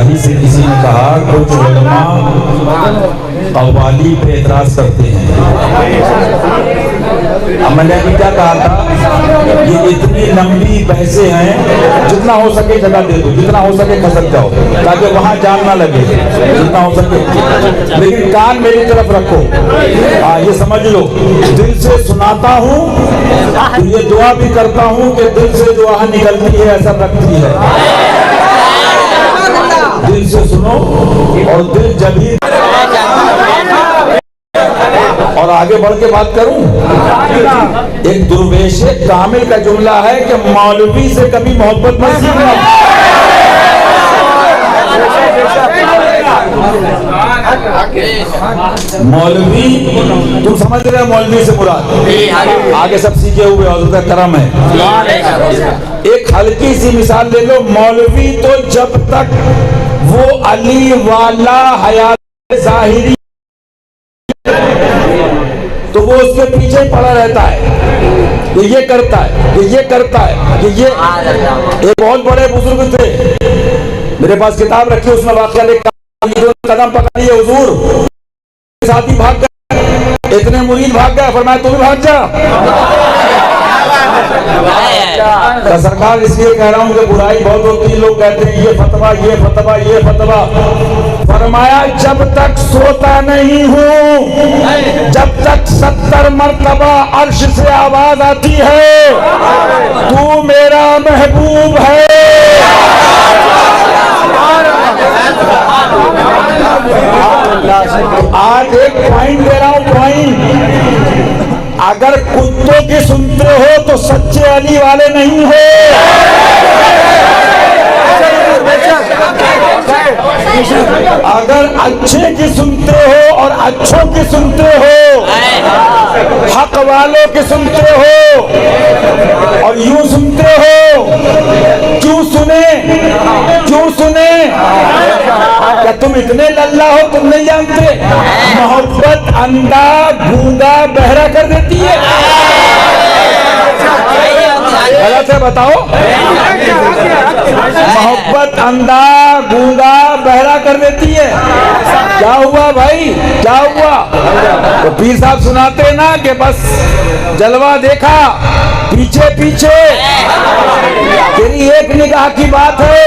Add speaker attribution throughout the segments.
Speaker 1: कहीं से किसी ने कहा कुछ उलमा कव्वाली पे एतराज करते हैं। अब मैंने अभी क्या कहा था, ये इतनी लंबी बहसें हैं, जितना हो सके जगह दे दो, जितना हो सके खसक जाओ ताकि वहां जान ना लगे, जितना हो सके। लेकिन कान मेरी तरफ रखो। ये समझ लो, दिल से सुनाता हूँ तो ये दुआ भी करता हूँ कि दिल से जो आह निकलती है असर रखती है। दिल से सुनो और दिल जब ही। और आगे बढ़ के बात करूं, एक दुर्वेश कामिल का जुमला है कि मौलवी से कभी मोहब्बत मत सीखना। मौलवी, तुम समझ रहे हो मौलवी से मुराद, आगे सब सीखे हुए हज़रत करम है। एक हल्की सी मिसाल ले लो, मौलवी तो जब तक वो अली वाला हयात ज़ाहिरी तो वो उसके पीछे पड़ा रहता है, ये करता है, ये करता है, ये। एक बहुत बड़े बुजुर्ग थे, मेरे पास किताब रखी, उसमें वाकया लिखा, कदम पकड़ लिए हुजूर, साथी भाग गए, इतने मुरीद भाग गए, फरमाया तू भी भाग जा। सरकार इसलिए कह रहा हूं कि बुराई बहुत होती है, लोग कहते हैं ये फतवा, ये फतवा, ये फतवा। फरमाया जब तक सोता नहीं हूं, जब तक 70 मर्तबा अर्श से आवाज आती है तू मेरा महबूब है। आज एक पॉइंट दे रहा हूं, पॉइंट। अगर कुत्तों की सुनते हो तो सच्चे अली वाले नहीं हो। अगर अच्छे की सुनते हो और अच्छों की सुनते हो, हक वालों की सुनते हो और यूं सुनते हो, क्यों सुने, क्यों सुने? क्या तुम इतने लल्ला हो, तुम नहीं जानते? मोहब्बत अंधा गूंगा बहरा कर देती है। गलत है बताओ? मोहब्बत अंधा गूंगा बहरा कर देती है। क्या हुआ भाई, क्या हुआ? तो पीर साहब सुनाते ना कि बस जलवा देखा, पीछे पीछे तेरी एक निगाह की बात है।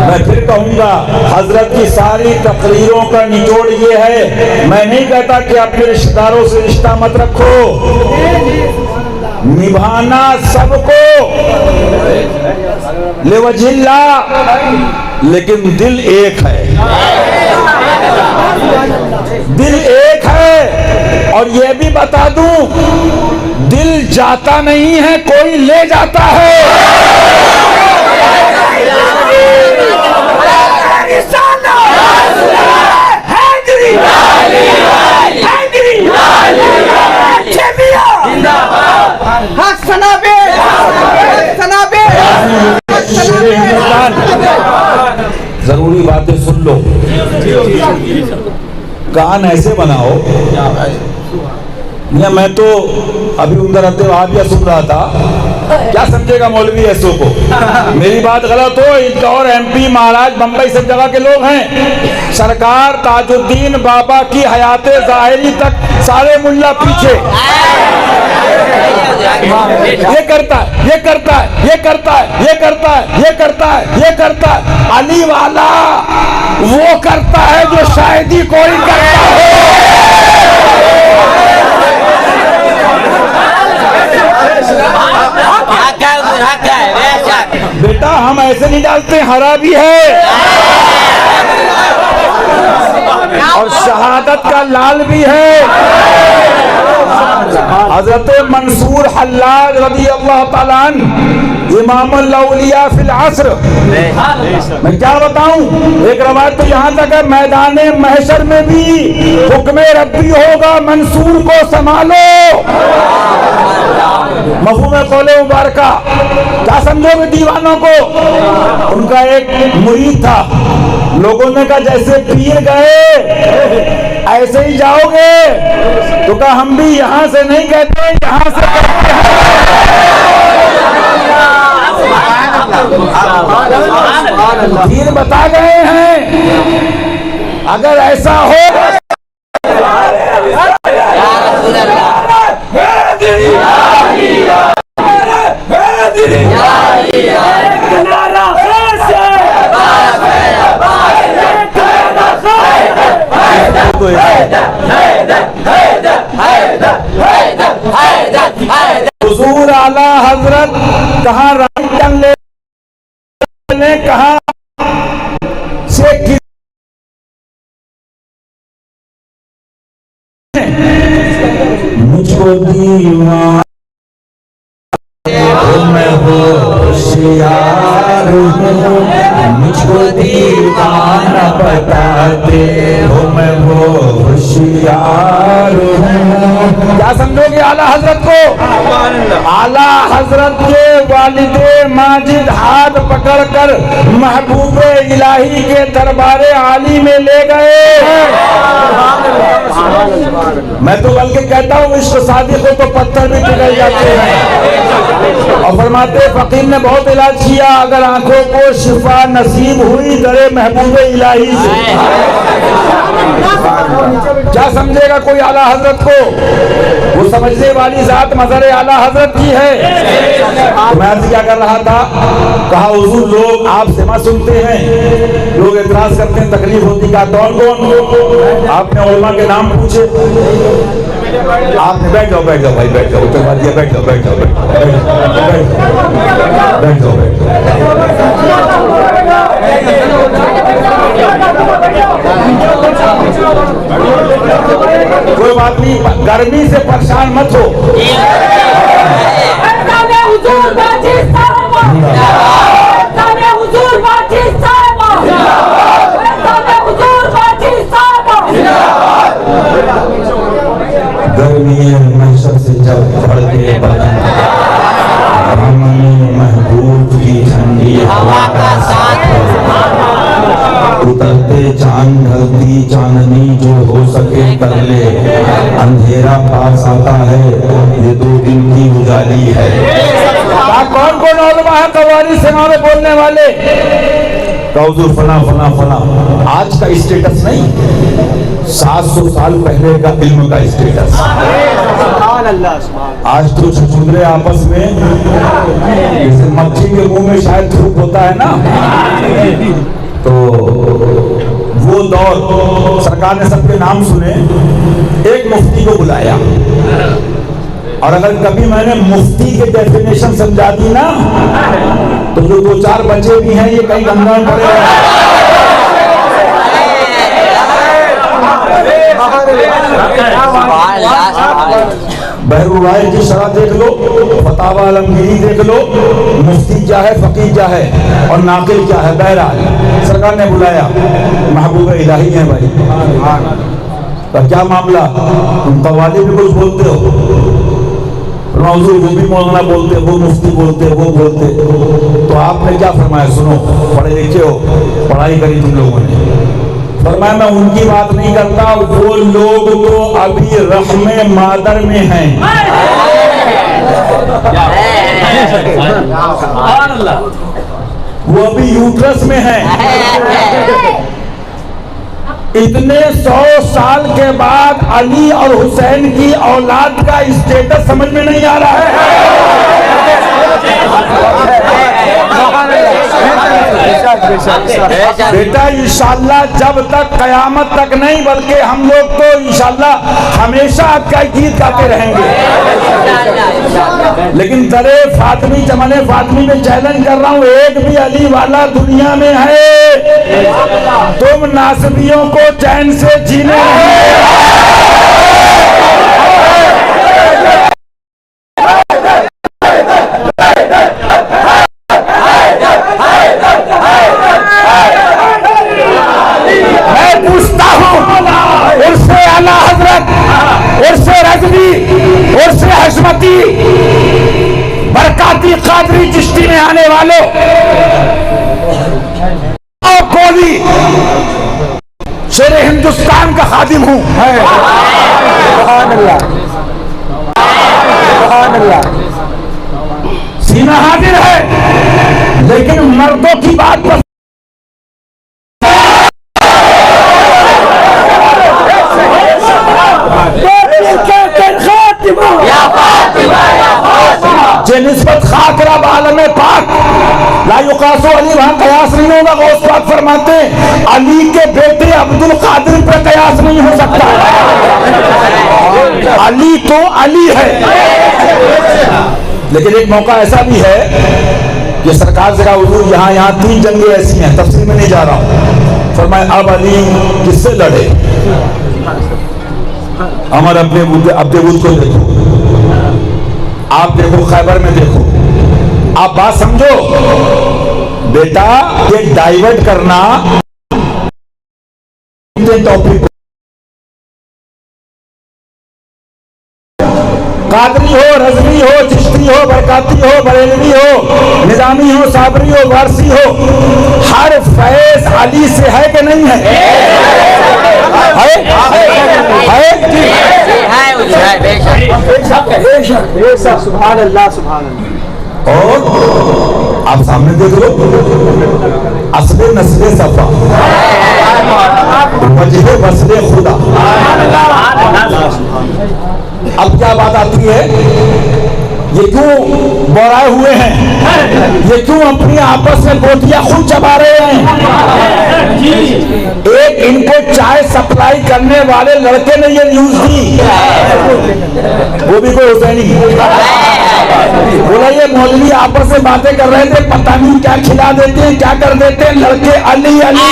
Speaker 1: मैं फिर कहूंगा, हजरत की सारी तकरीरों का निचोड़ ये है, मैं नहीं कहता कि अपने रिश्तेदारों से रिश्ता मत रखो, निभाना सबको लेवजिल्ला, लेकिन दिल एक है, दिल एक है। और ये भी बता दूं, दिल जाता नहीं है, कोई ले जाता है। जरूरी बातें सुन लो, कान ऐसे बनाओ। या मैं तो अभी उधर वहां सुन रहा था, क्या समझेगा मौलवी ऐसो को? मेरी बात गलत हो, इंदौर, MP, महाराज, बंबई सब जगह के लोग हैं। सरकार ताजुद्दीन बाबा की हयाते ज़ाहिरी तक सारे मुल्ला पीछे। ये करता है, ये करता है, ये करता है, ये करता है, ये करता है, ये करता है। अली वाला वो करता है जो शायद ही कोई करता हो। बेटा हम ऐसे नहीं डालते, हरा भी है और शहादत का लाल भी है। हजरत मंसूर हल्लाज रज़ी अल्लाह ताला अन्हु, इमामुल औलिया फिल अस्र। मैं क्या बताऊं, एक रवायत तो यहाँ तक है, मैदाने महशर में भी हुक्मे रब्बी होगा, मंसूर को संभालो। मफ़हूम कौले मुबारका क्या समझोगे दीवानों को? उनका एक मुरीद था, लोगों ने कहा जैसे पीर गए ऐसे ही जाओगे? तो कहा हम भी यहाँ से नहीं कहते, यहाँ से कहते हैं। पीर बता गए हैं अगर ऐसा हो हुजूर आला हजरत कहाँ राम ने कहा से मुझको दीवाना मैं होशियार हूँ, मुझको दीवाना बताते हो मैं होशियार हूँ। क्या समझोगे आला हजरत को? आला हजरत के वालिदे माजिद हाथ पकड़कर महबूबे इलाही के दरबारे आली में ले गए। मैं तो बल्कि कहता हूँ इश्क शादी को तो पत्थर भी पिघल जाते हैं। और फरमाते फकीर ने बहुत इलाज किया, अगर आंखों को शिफा नसीब हुई दरे महबूबे इलाही से। क्या समझेगा कोई आला हजरत को? वो समझने वाली जात मज़हर आला हजरत की है। तो मैं आज क्या कर रहा था, कहा हुजूर लोग आप सेवा सुनते हैं, लोग एतराज करते हैं, तकलीफ होती, का कौन कौन? आपने उलमा के नाम पूछे, आपने बैठ जाओ भाई, बैठ जाओ, बैठ जाओ, बैठ जाओ, बैठ जाओ, बैठ जाओ। कोई बात नहीं, गर्मी से परेशान मत हो। गर्मी महशर से जब भड़के बदन, महबूब की ठंडी हवा का साथ, उतरते चांद ढलती चांदनी जो हो सके कर ले, अंधेरा पास आता है ये दो दिन की उजाली है। कौन कौन उलमा है कवानी सेवा में बोलने वाले? हुजूर फला फला फला। आज का स्टेटस नहीं, 700 साल पहले का इल्म का स्टेटस। आज तो छछूंदरे आपस में जैसे मक्खी के मुंह में शायद धूप होता है ना, तो वो दौर सरकार ने सबके नाम सुने, एक मुफ्ती को बुलाया, और अगर कभी मैंने मुफ्ती के डेफिनेशन समझा दी ना, तो जो 2-4 बच्चे भी हैं ये कहीं गंगा में पड़े हैं। बहरुराय की शरह देख लो, फतावा आलमगीरी देख लो, मुफ्ती क्या है, फकीह क्या है, और नाकिल क्या है। बहरहाल सरकार ने बुलाया, महबूबे इलाही है भाई, तो क्या मामला, तुम कव्वाली भी कुछ बोलते हो? वो भी मौलाना बोलते, वो मुफ्ती बोलते, वो बोलते, तो आपने क्या फरमाया? सुनो, पढ़े लिखे हो, पढ़ाई करी तुम लोगों ने। फरमाया मैं उनकी बात नहीं करता, वो लोग तो अभी रहमे मादर में हैं, वो अभी यूट्रस में हैं। इतने 100 साल के बाद अली और हुसैन की औलाद का स्टेटस समझ में नहीं आ रहा है। बेटा इंशाअल्लाह जब तक कयामत तक नहीं, बल्कि हम लोग तो इंशाअल्लाह हमेशा आपका गीत गाते रहेंगे। लेकिन दरे फातिमी, चमने फातिमी में चैलेंज कर रहा हूँ, एक भी अली वाला दुनिया में है, तुम नासबियों को चैन से जीने मैं पूछता हूँ, उर्से आला हजरत, उर्से रजवी, उर्से हशमती, बरकाती कादरी चिश्ती में आने वालों को भी शेर हिंदुस्तान का खादिम हूँ। सीना हाजिर है, लेकिन मर्दों की बात पर आलम पाक ला युकासो अली, वहां कयास नहीं होगा। गौस पाक फरमाते हैं अली के बेटे अब्दुल कादिर पे कयास नहीं हो सकता। अली तो अली है। लेकिन एक मौका ऐसा भी है कि सरकार जरा हुजूर यहाँ 3 जंगें ऐसी हैं, तफसील में नहीं जा रहा हूं। फरमाए अब अली किससे लड़े? अमर अपने अब्दुल को देखो, आप देखो खैबर में देखो, आप बात समझो बेटा। ये डाइवर्ट करना टॉपिक, कादरी हो, रजवी हो, चिश्ती हो, बरकाती हो, बरेलवी हो, निजामी हो, साबरी हो, वारसी हो, हर फैज अली से है कि नहीं है?
Speaker 2: सुभान अल्लाह, सुभान अल्लाह।
Speaker 1: और आप सामने देख लो, असले नस्ले सफा, वजह वसले खुदा। अब क्या बात आती है, ये क्यों बोराए हुए हैं? ये क्यों अपनी आपस में गोटियां खुद चबा रहे हैं? एक इनको चाय सप्लाई करने वाले लड़के ने ये न्यूज दी, वो भी कोई हुसैनी, बोला ये मौलवी आपस में बातें कर रहे थे, पता नहीं क्या खिला देते हैं, क्या कर देते हैं, लड़के अली अली।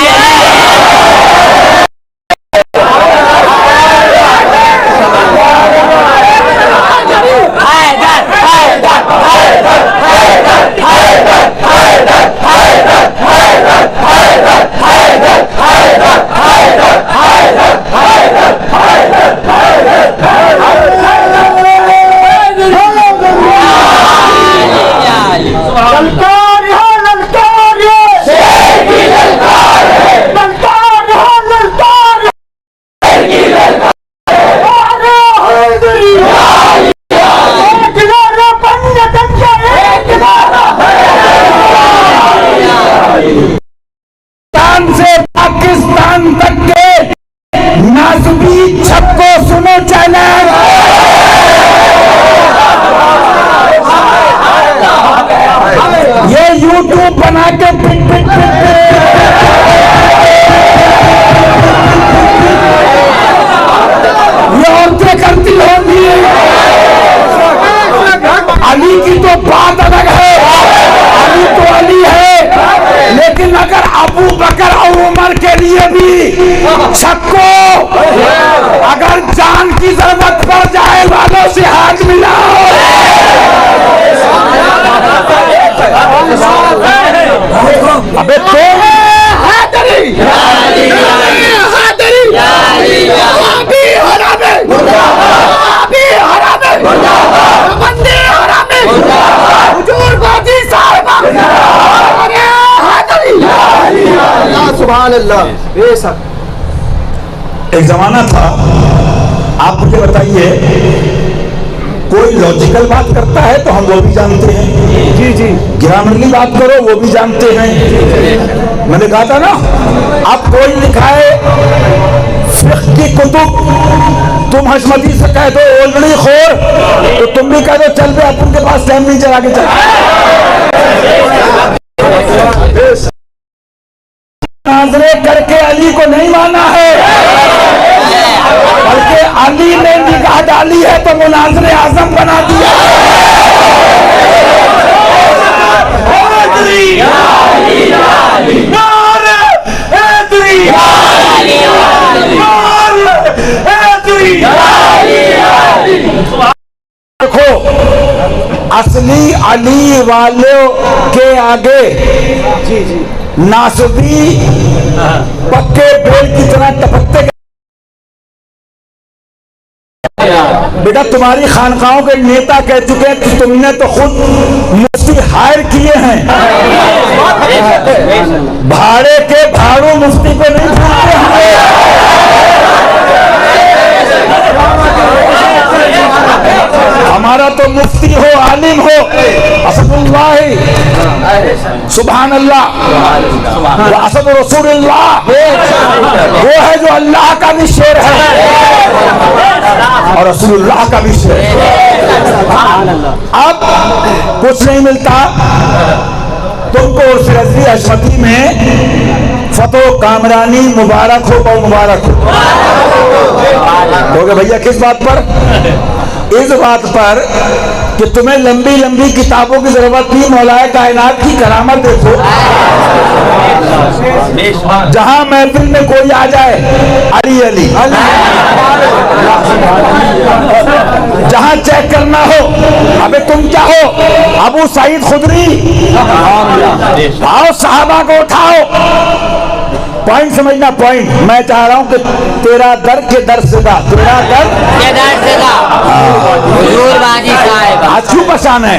Speaker 1: पाकिस्तान तक के नाज़ुबी छक्को सुनो चैलेंज। ये यूट्यूब बना के पिट पिट पिट ये औरतें करती होंगी। अली की तो बात अलग है, अली तो अली है, लेकिन अगर अबू बकर और उमर के लिए भी छक्को, अगर जान की जरूरत पड़ जाए वालों से हाथ मिलाओ। अबे तो
Speaker 2: सुभान अल्लाह। बेशक
Speaker 1: एक जमाना था, आप मुझे बताइए, कोई लॉजिकल बात करता है तो हम वो भी जानते हैं,
Speaker 2: जी जी,
Speaker 1: ग्रामरली बात करो वो भी जानते हैं। मैंने कहा था ना, आप कोई लिखाए फिक्र की कुतुब, तुम हशमती से कह दो ओलड़ी खोर, तो तुम भी कह दो चल बे अपन के पास टाइम नहीं, चला के चल। नाजरे करके अली को नहीं माना है, बल्कि अली ने निगाह डाली है तो मुनाज़िर आज़म बना दिया। देखो असली अली वालों के आगे
Speaker 2: जी जी,
Speaker 1: नासबी पक्के बेल की तरह टपकते। बेटा तुम्हारी खानकाहों के नेता कह चुके हैं कि तुमने तो खुद मुफ्ती हायर किए हैं, भाड़े के भाड़ू मुफ्ती को नहीं भूलते हमारा तो मुफ्ती हो, आलिम हो, असदुल्लाह, सुभान अल्लाह, असद रसूलुल्लाह, वो है जो अल्लाह का भी शेर है और रसूलुल्लाह का भी शेर है। अब कुछ नहीं मिलता तुमको उर्स रज़वी हशमती में फतो कामरानी मुबारक हो, बहुत मुबारक हो। भैया किस बात पर? इस बात पर कि तुम्हें लंबी लंबी किताबों की जरूरत थी। मौलाए कायनात की करामत देखो, जहां महफिल में कोई आ जाए अली अली, जहां चेक करना हो अबे तुम क्या हो, अबू सईद खुदरी, आओ साहबा को उठाओ। पॉइंट समझना, पॉइंट। मैं चाह रहा हूं कि तेरा दर के दर से दा, तेरा दर के दर से दा। आज क्यों परेशान है?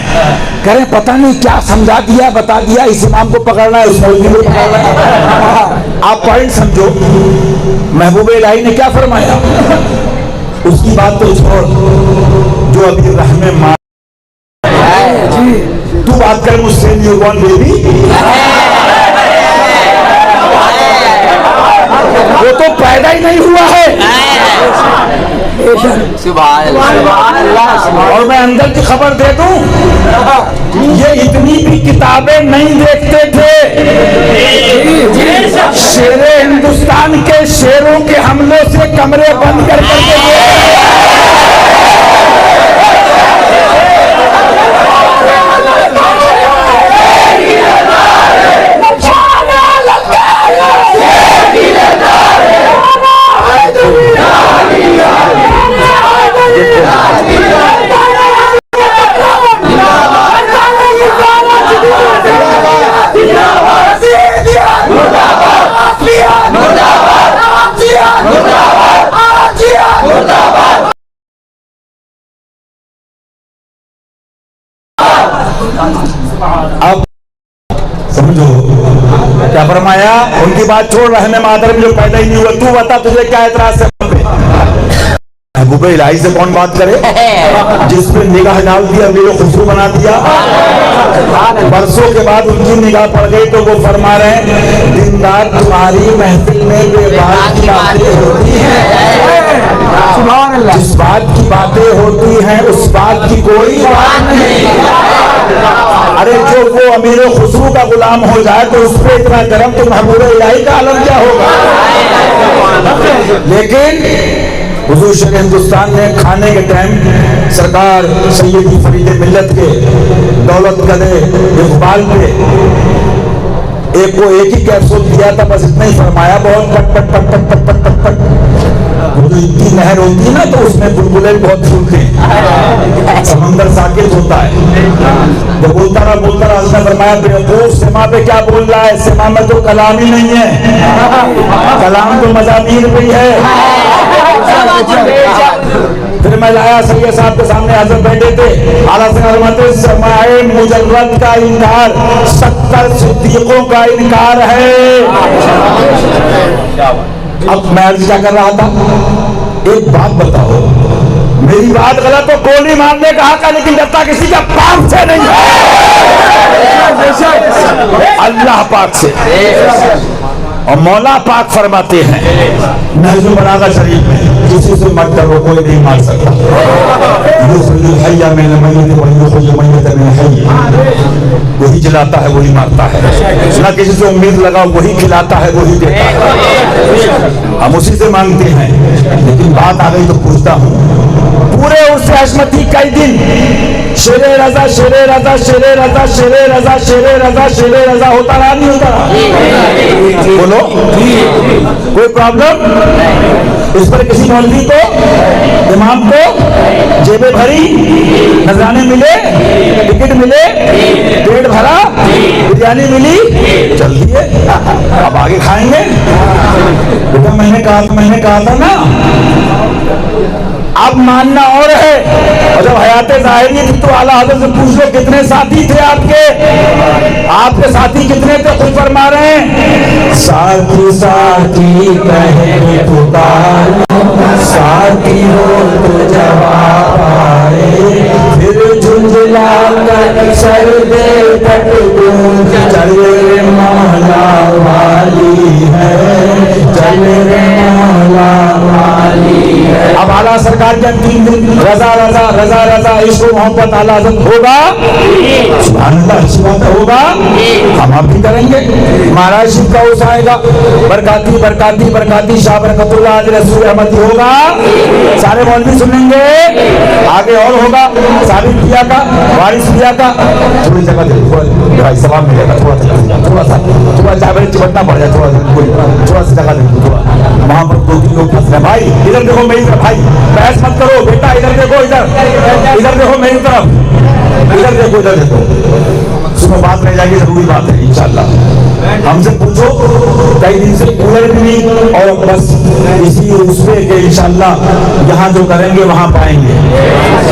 Speaker 1: करें पता नहीं क्या समझा दिया, बता दिया, इस इमाम को पकड़ना है, उस मौलवी को पकड़ना है। आप पॉइंट समझो। महबूबे इलाही ने क्या फरमाया, उसकी बात तो छोड़, जो अभी रहमे मां तू बात कर मुझसे, न्यूबॉर्न बेबी वो तो पैदा ही नहीं हुआ है। और मैं अंदर की खबर दे दूं, ये इतनी भी किताबें नहीं देखते थे। शेरे हिंदुस्तान के शेरों के हमलों से कमरे बंद कर अब समझो क्या फरमाया। उनकी बात छोड़, रहने मादर में जो पैदा ही नहीं हुआ, तू बता तुझे क्या एतराज है? महबूबे इलाही से कौन बात करे, जिसपे निगाह डाल दिया मेरे खुशबू बना दिया। बरसों के बाद उनकी निगाह पड़ गई तो वो फरमा रहे हैं, दिन रात तुम्हारी महफिल में बेबाक की बातें होती हैं, जिस बात की बातें होती हैं उस बात की कोई बात नहीं। अरे जो वो अमीर खुशबू का गुलाम हो जाए तो उस पर इतना गर्म, तो महबूबे इलाही का आलम क्या होगा। लेकिन हुजूर शेर हिंदुस्तान ने खाने के टाइम सरकार सैयदी फरीद मिल्लत के दौलत कदे इकबाल पे एक को एक ही कैप्सूल दिया था, बस इतना ही फरमाया, बहुत पट पट पट पट पट पट पट पट। वो जो इतनी लहर होती है ना तो उसमें बुलबुले बहुत फूलते हैं, समंदर साकित होता है। जब बोलता रहा उसने फरमाया, बेवकूफ सिमा पे क्या बोल रहा है, सिमा में तो कलाम ही नहीं है, कलाम तो मज़ामीर पे ही है। फिर मैं लाया सैयद साहब के सामने हाजिर बैठे थे, आला फरमाते समाए मुजर्रद का इनकार 70 सिद्दीकों का इनकार है। अब मैं अर्ज क्या कर रहा था, एक बात बताओ, मेरी बात गलत हो गोली मारने का हक है, लेकिन डरता किसी का पाक से नहीं है, अल्लाह पाक से। और मौला पाक फरमाते हैं नहजुल बलागा शरीफ में, किसी से मत डरो, कोई नहीं मार सकता। वही जलाता है वही मारता है, ना किसी से उम्मीद लगाओ, वही खिलाता है वही देता है, हम उसी से मांगते हैं। लेकिन बात आ गई तो पूछता हूँ, पूरे उर्स हशमती कई दिन शेरे रजा शेरे रजा शेरे रजा शेरे रजा शेरे रजा शेरे रजा होता रहा, नहीं होता रहा? बोलो, कोई प्रॉब्लम? इस पर किसी मौलवी को, इमाम को जेबें भरी, नजराने मिले, टिकट मिले, पेट भरा, बिरयानी मिली, चल दिए, अब आगे खाएंगे। बेटा मैंने कहा था ना, अब मानना और है। और जब हयाते ज़ाहिरी थी तो आला हज़रत से पूछ लो कितने साथी थे आपके साथी कितने थे, खुद फरमा रहे हैं, साथी साथी कहे पुकार, साथी हो तो जवाब आए, फिर झुंझला कर सर दे तक गूंज, चल रे मौला वाली है, चल रे मौला वाली है। अब आला सरकार के अंतिम दिन रजा रजा रजा रजा इश्क मोहब्बत आला हज़रत होगा, सुभान अल्लाह, अच्छी बात होगा, हम आप भी करेंगे। महाराज शिव का उस आएगा, बरकाती बरकाती बरकाती शाह बरकतुल्लाह आज रसूल अहमदी होगा, सारे मौलवी सुनेंगे। आगे और होगा साबित पिया का, वारिस पिया का, थोड़ी जगह दे, थोड़ा भाई सवाल मिलेगा, थोड़ा सा चाय चिपटना पड़ जाए, थोड़ा सा जगह दे, थोड़ा वहां पर 2-3 लोग फंस रहे। भाई इधर देखो मेरी तरफ, भाई बहस मत करो बेटा, इधर देखो, इधर देखो मेरी तरफ, इधर देखो, इधर देखो, सुनो बात रह जाएगी, जरूरी बात है इंशाल्लाह। हमसे पूछो, कई दिन से कूलर भी नहीं, और बस इसी उसमें के इंशाल्लाह यहाँ जो करेंगे वहां पाएंगे।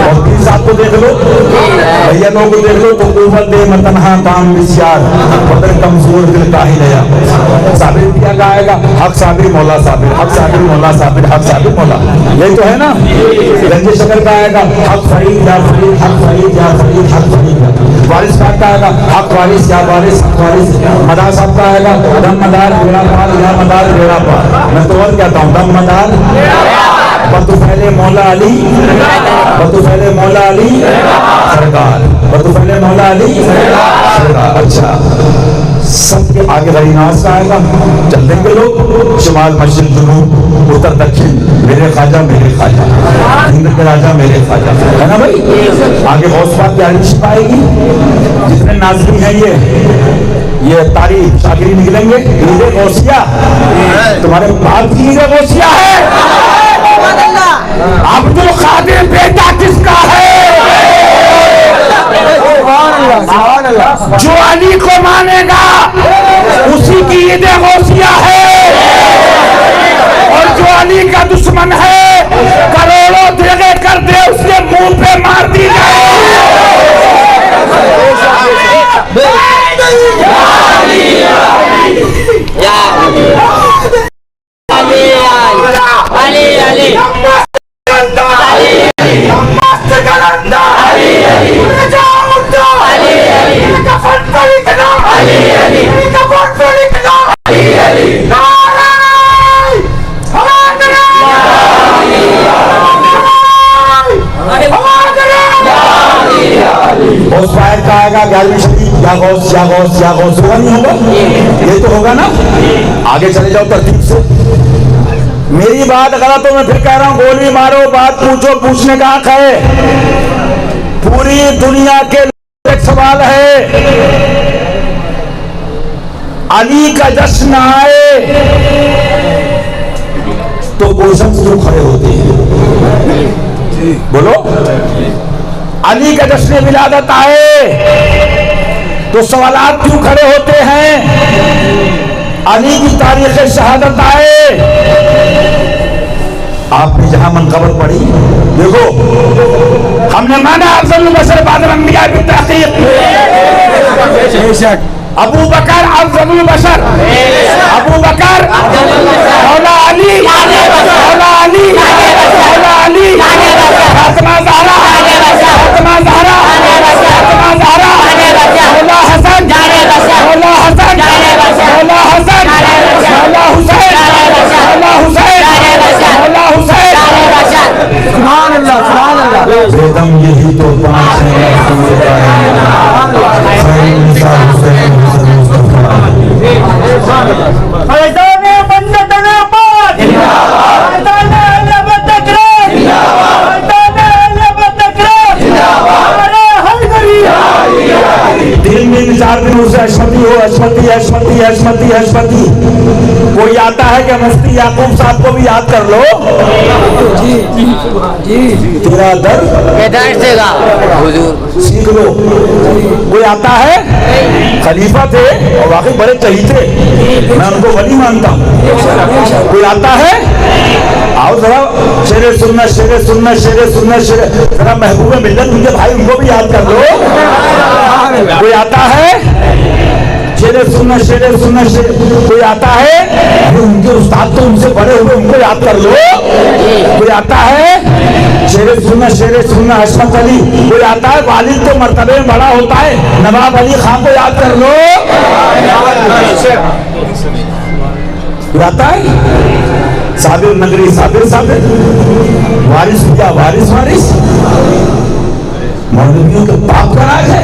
Speaker 1: और पीर साहब को देख लो, भैया लोगों को देख लो, तो कुव्वत दे मतनहा काम विस्यार, बदन कमजोर दिल काहि नया। साबिर किया गाएगा, हक साबिर मौला साबिर, हक साबिर मौला साबिर, हक साबिर मौला, यही तो है ना। रंजे शकर का आएगा, हक फरीद या फरीद, हक फरीद या फरीद, हक फरीद। वारिस साहब का आएगा, हक वारिस या वारिस, हक वारिस। मदार साहब का आएगा, दम मदार बेड़ा पार या मदार बेड़ा पार। मैं तो और कहता हूँ, दम मदार बतु पहले मौला अली, बतु पहले मौला अली सरकार, बतु पहले मौला अली सरकार। अच्छा, सबके आगे गरीनाज का आएगा, चल देंगे लोग, शुमाल मशरिक जुनूब उत्तर दक्षिण, मेरे ख्वाजा मेरे ख्वाजा, हिंद के राजा मेरे ख्वाजा, है ना भाई। आगे गौस पाक की आरिश आएगी, जितने नाज़रीन हैं ये तारीफ शागिरी निकलेंगे। ईद गौसिया तुम्हारे बाप की ईद गौसिया है। अब्दुल कादिर बेटा किसका है? जो अली को मानेगा उसी की ईद गौसिया है, और जो अली का दुश्मन है करोड़ों देगे कर दे उसके मुंह पे मार दी जाए। गौस पाक का आएगा 11वीं शरीफ, या गौस या गौस या गौस, होगा नहीं होगा? ये तो होगा ना। आगे चले जाओ तरतीब से। मेरी बात गलत हो मैं फिर कह रहा हूं, गोली मारो, बात पूछो, पूछने का हक है। पूरी दुनिया के एक सवाल है, अली का जश्न आए तो गोशत क्यों खड़े होते हैं? बोलो। अली का जश्न विलादत आए तो सवालात क्यों खड़े होते हैं? अली की तारीख शहादत आए, आपने जहां मनकबत पढ़ी, देखो हमने माना अफजल बशर बादल अंबिया की तहकीक, अबू बकर अफजल बशर, अबू बकर मौला अली, मौला अली, मौला अली, फातिमा ज़हरा, फातिमा ज़हरा, फातिमा ज़हरा, मौला हसन, मौला हसन, मौला हसन, मौला हुसैन, मौला हुसैन, मौला हुसैन।
Speaker 2: सुभान अल्लाह, सुभान अल्लाह।
Speaker 1: बेदम यही तो 5 हैं। दिन में 4 दिनों से अशमती हो, अशमती अशमती अशमती अशमती। कोई आता है कि मुफ्ती याकूब साहब को भी याद कर लो। जी जी जी, तेरा दर सीख लो। कोई आता है, खलीफा थे और वाकई बड़े चाहिए थे, मैं उनको वली मानता हूँ। कोई आता है, आओ जरा शेरे सुनना, शेरे सुनना, शेरे सुनना, शेरे जरा महबूब मिल्लत उनके भाई, उनको भी याद कर लो। कोई आता है, शेरे सुनना, शेरे सुनना, शेरे। कोई आता है, उनके उस्ताद तो उनसे बड़े हुए, उनको याद कर लो। कोई आता है, शेरे सुनना, शेरे सुनना, हशमत अली। कोई आता है, वालिद तो मर्तबे में बड़ा होता है, नवाब अली खान को याद कर लो। कोई आता है, साबिर नगरी साबिर साबिर, वारिस क्या वारिस वारिस। मौलवियों के पाप का राज है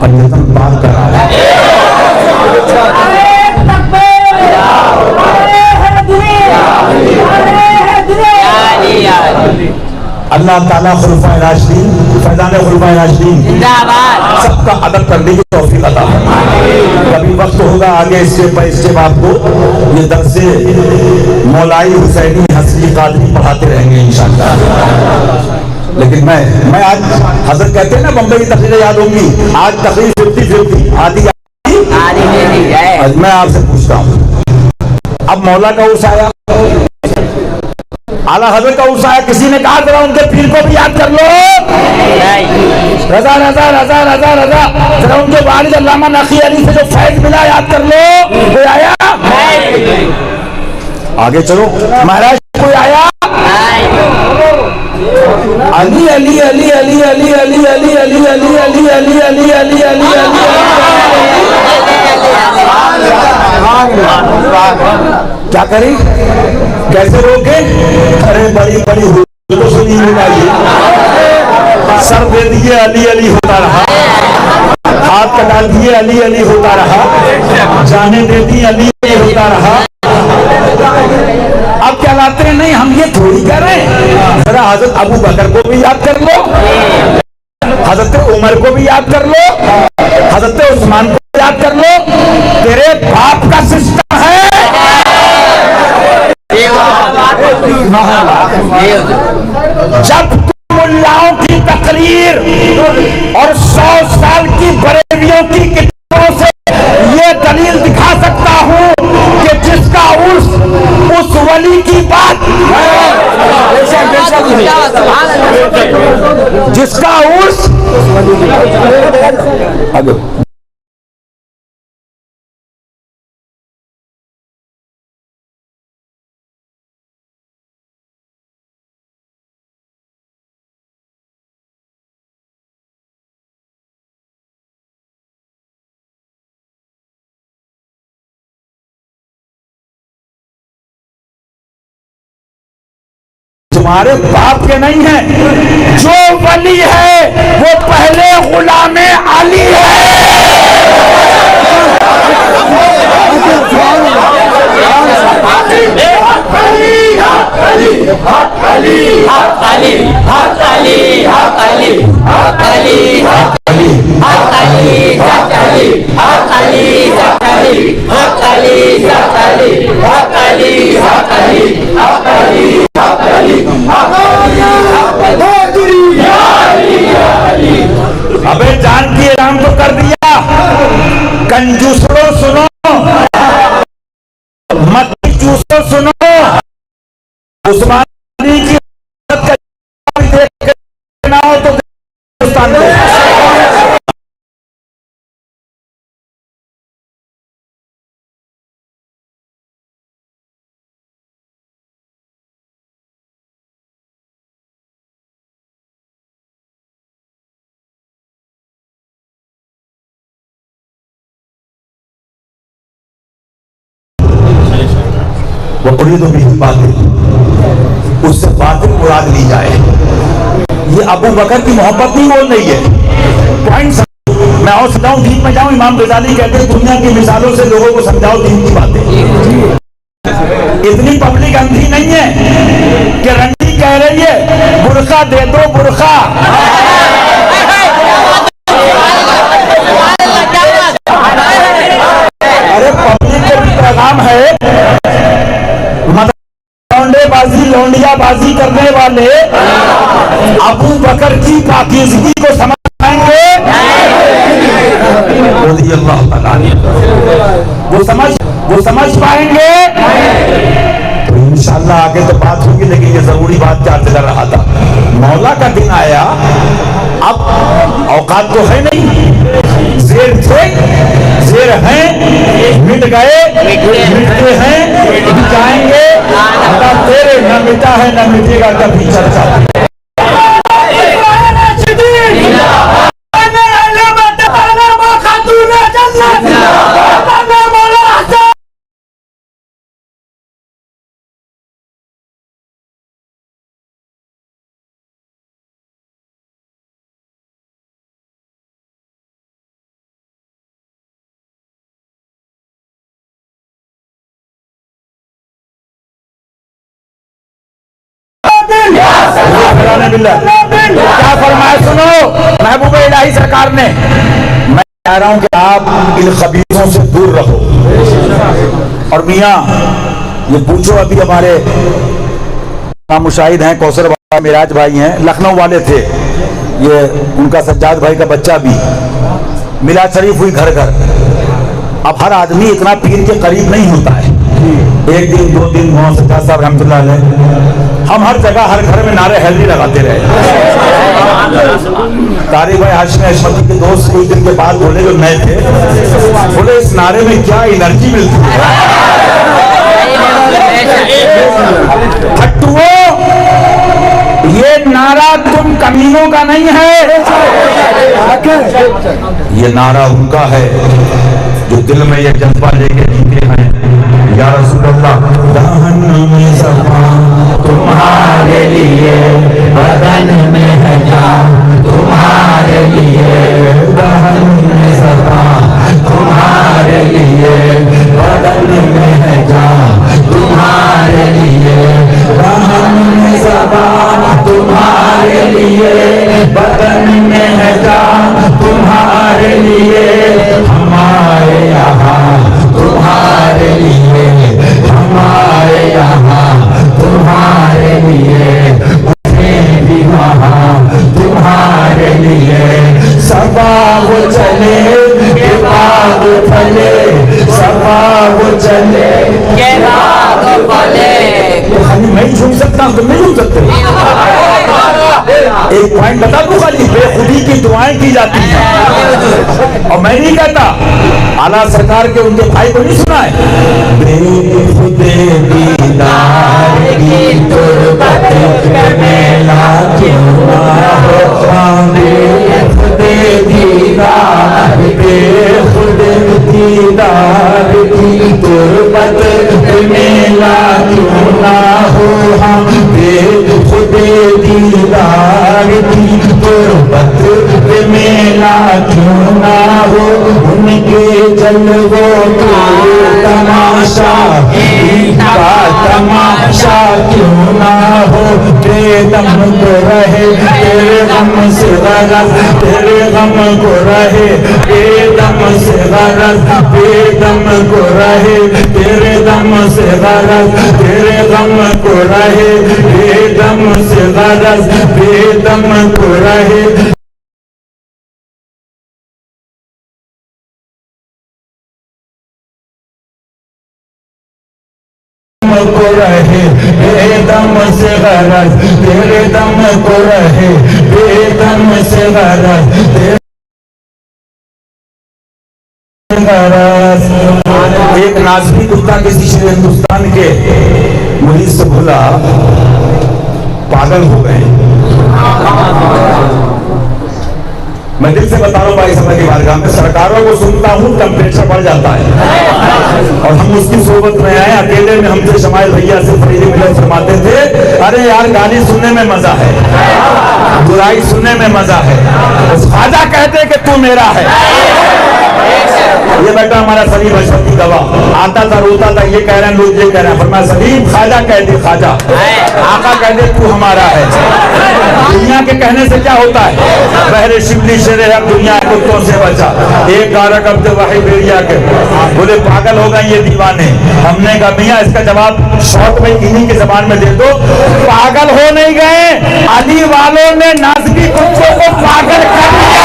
Speaker 1: और यतन पाप का राज है। अल्लाह ताला खुलफाए राशिदीन, फैज़ान खुलफाए राशिदीन सबका अदब करने की तौफीक अता फरमाए। कभी वक्त होगा आगे स्टेप आपको ये दर्से मौलाई हुसैनी हसनी कादरी पढ़ाते रहेंगे इंशाअल्लाह। लेकिन मैं आज हजरत कहते हैं ना बम्बई की तकरीरें याद होंगी, आज तकरीर 50-50 आधी आज मैं आपसे पूछता हूँ, अब मौला का उर्स आया, आला हजरत का उर्स आया, किसी ने कहा जरा उनके पीर को भी याद कर लो। रजा रजा रजा रजा रजा जरा उनके वालिद अल्लामा नकी अली से जो फैज मिला याद कर लो। कोई आया? आगे चलो महाराज, कोई आया? अली अली अली अली अली अली अली अली अली अली अली अली अली अली क्या करें, कैसे रोके? अरे बड़ी बड़ी तो सुनी चाहिए, सर दे दिए अली अली होता रहा, हाथ कटा दिए अली अली होता रहा, जाने दे दी अली अली होता रहा। अब क्या लाते हैं? नहीं, हम ये थोड़ी कर रहे हैं, जरा हजरत अबू बकर को भी याद कर लो, हजरत उमर को भी याद कर लो, हजरत उस्मान को याद कर लो। तेरे बाप का सिस्टम है। जब मुल्लाओं की तकरीर और 100 साल की बरेलियों की किताबों से ये दलील दिखा सकता हूं कि जिसका उर्स उस वली की बात, जिसका उर्स तुम्हारे बाप के नहीं है, जो वली है वो पहले गुलामे अली है। अबे जान की ऐलान तो कर दिया, कंजूसो सुनो, मत चूसो सुनो, उस्मानी की देखना हो तो हिंदुस्तान को वो उड़ी तो भी बातें, उससे बातें मुराद ली जाए। ये अबू बकर की मोहब्बत नहीं बोल रही है। पॉइंट मैं और समझाऊं, दीन में जाऊं। इमाम गजाली कहते हैं दुनिया की मिसालों से लोगों को समझाओ दीन की बातें। इतनी पब्लिक अंधी नहीं है कि रंडी कह रही है बुर्का दे दो बुर्का। अरे पब्लिक का भी पैगाम है, लौंडेबाजी लौंडियाबाजी करने वाले अबू बकर की पाकीज़गी को समझ पाएंगे? वो समझ पाएंगे तो इंशाअल्लाह आगे तो बात होगी। लेकिन ये जरूरी बात क्या चल रहा था, मौला का दिन आया, अब औकात तो है नहीं, जेर थे जेर हैं, मिट गए, मिटते हैं, जाएंगे। तेरे न मिटा है न मिटेगा कभी चर्चा। आमिन बिल्लाह। क्या फरमाया सुनो महबूब इलाही सरकार ने, मैं कह रहा हूं कि आप इन खबीसों से दूर रहो। और मियाँ ये पूछो, अभी हमारे मुशाहिद हैं कौसर भाई, मिराज भाई हैं, लखनऊ वाले थे, ये उनका सज्जाद भाई का बच्चा भी मिलाद शरीफ हुई घर घर। अब हर आदमी इतना पीर के करीब नहीं होता है, एक दिन 2 दिन मोहम्मद सज्जाद साहब रहमतुल्लाह अलैह, हम हर जगह हर घर में नारे हैदरी लगाते रहे। तारिक भाई हाशिमी अशमती के दोस्त कुछ दिन के बाद बोले, जो नए थे, बोले इस नारे में क्या एनर्जी मिलती है। फट्टुओं, ये नारा तुम कमीनों का नहीं है, ये नारा उनका है जो दिल में ये जज्बा लेके जीते हैं। या रसूल अल्लाह, जहन्नम में सफा तुम्हारे लिए, बदन में है जान तुम्हारे लिए, जहन्नम में सफा तुम्हारे लिए, बदन में है जान तुम्हारे लिए, जहन्नम में सफा तुम्हारे लिए, बदन में है जान तुम्हारे लिए, हमारे यहाँ तुम्हारे लिए, हमारे यहाँ तुम्हारे लिए, भी वहाँ तुम्हारे लिए, सबाब चले के बाग फले, सबाब चले के बाग फले। खाली मैं झूम सकता, तुम नहीं झूम सकते। एक पॉइंट बता दूं, खाली बेखुदी की दुआएं की जाती हैं, और मैं नहीं कहता, आला सरकार के उनके भाई को नहीं सुना है, बेखुदे दीदार की तुरबत मेला क्यों ना हो, बेखुदे दीदार, बेखुदे दीदार की तुरबत मेला क्यों ना हो, हम बेखुदे दीदार की तुरबत मेला क्यों ना हो, उनके जलवों का तमाशा का तमाशा क्यों ना हो, बेदम को रहे तेरे गम से गरज, तेरे गम को रहे बेदम से गरज, बेदम को रहे तेरे दम से गरज, तेरे गम को रहे बेदम से गरज, बेदम को रहे को रहे बेदम से गरज, तेरे दम को रहे बेदम से गरज, गरज। एक नाज़मी कुत्ता किसी शेर हिंदुस्तान के मुरीद से बोला, पागल हो गए। मैं दिल से बता रहा हूँ भाई समय की बारगाह में, सरकारों को सुनता हूँ टेम्परेचर बढ़ जाता है, और हम उसकी सोबत में आए, अकेले में हमसे शमाइल भैया से फरीदी मिलत फरमाते थे, अरे यार गाली सुनने में मजा है, बुराई सुनने में मजा है, बस ख्वाजा कहते कि तू मेरा है। ये बेटा हमारा सलीम अशरफी गवाह आता था, रोता था, ये कह रहे हैं लोग, ये कह रहे हैं, फरमाया सलीम ख्वाजा कह दे, ख्वाजा आका कह दे तू हमारा है। दुनिया के कहने से क्या होता है, बहरे शिबली शेरे अब दुनिया कुत्तों से बचा, एक गारक अब वही बेड़िया के, बोले पागल हो गए ये दीवाने। हमने कहा भैया इसका जवाब शौक में इन्हीं की जबान में दे दो, पागल हो नहीं गए, अली वालों ने नाज़मी कुत्तों को पागल कर दिया।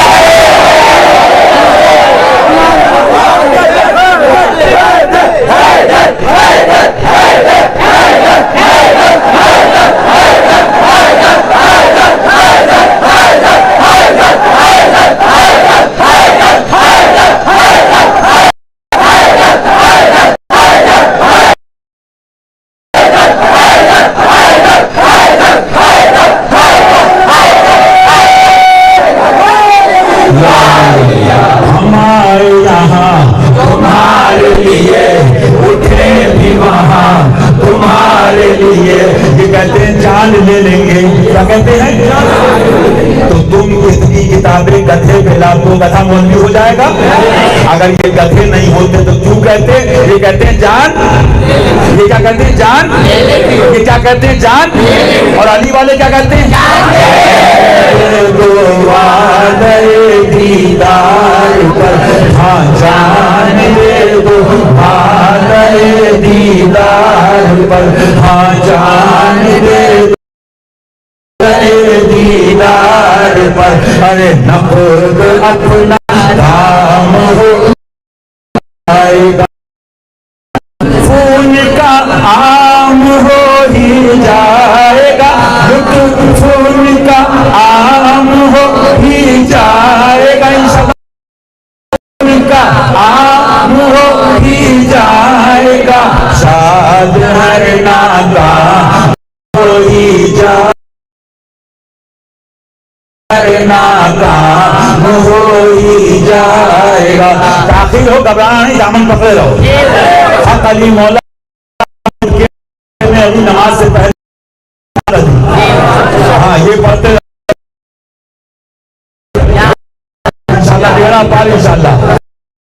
Speaker 1: ले लेंगे, क्या कहते हैं, तो तुम कितनी किताबें गधे पे लाखों गधा मौलवी हो जाएगा। अगर ये गधे नहीं होते तो क्यों कहते? ये कहते हैं जान, ये क्या कहते हैं? जान, ये क्या कहते हैं? जान। और अली वाले क्या कहते हैं? दीदार पर हाँ जान दे दो, दीदार पर हाँ जान दे दो, दीदार पर। अरे नखुद अपना धाम हो जाएगा, खून का आम हो ही जाएगा, खून का आम हो ही जाएगा, इंशाअल्लाह खून का आम हो ही जाएगा, शाद हर नाका हो ही जाएगा, नाकाम हो ही जाएगा। दाखिल हो, घबराना नहीं, दामन पकड़े रहो। हक अली मौला ने अभी नमाज से पहले हाँ ये पढ़ते इंशाल्लाह मेरा पार इंशाल्लाह।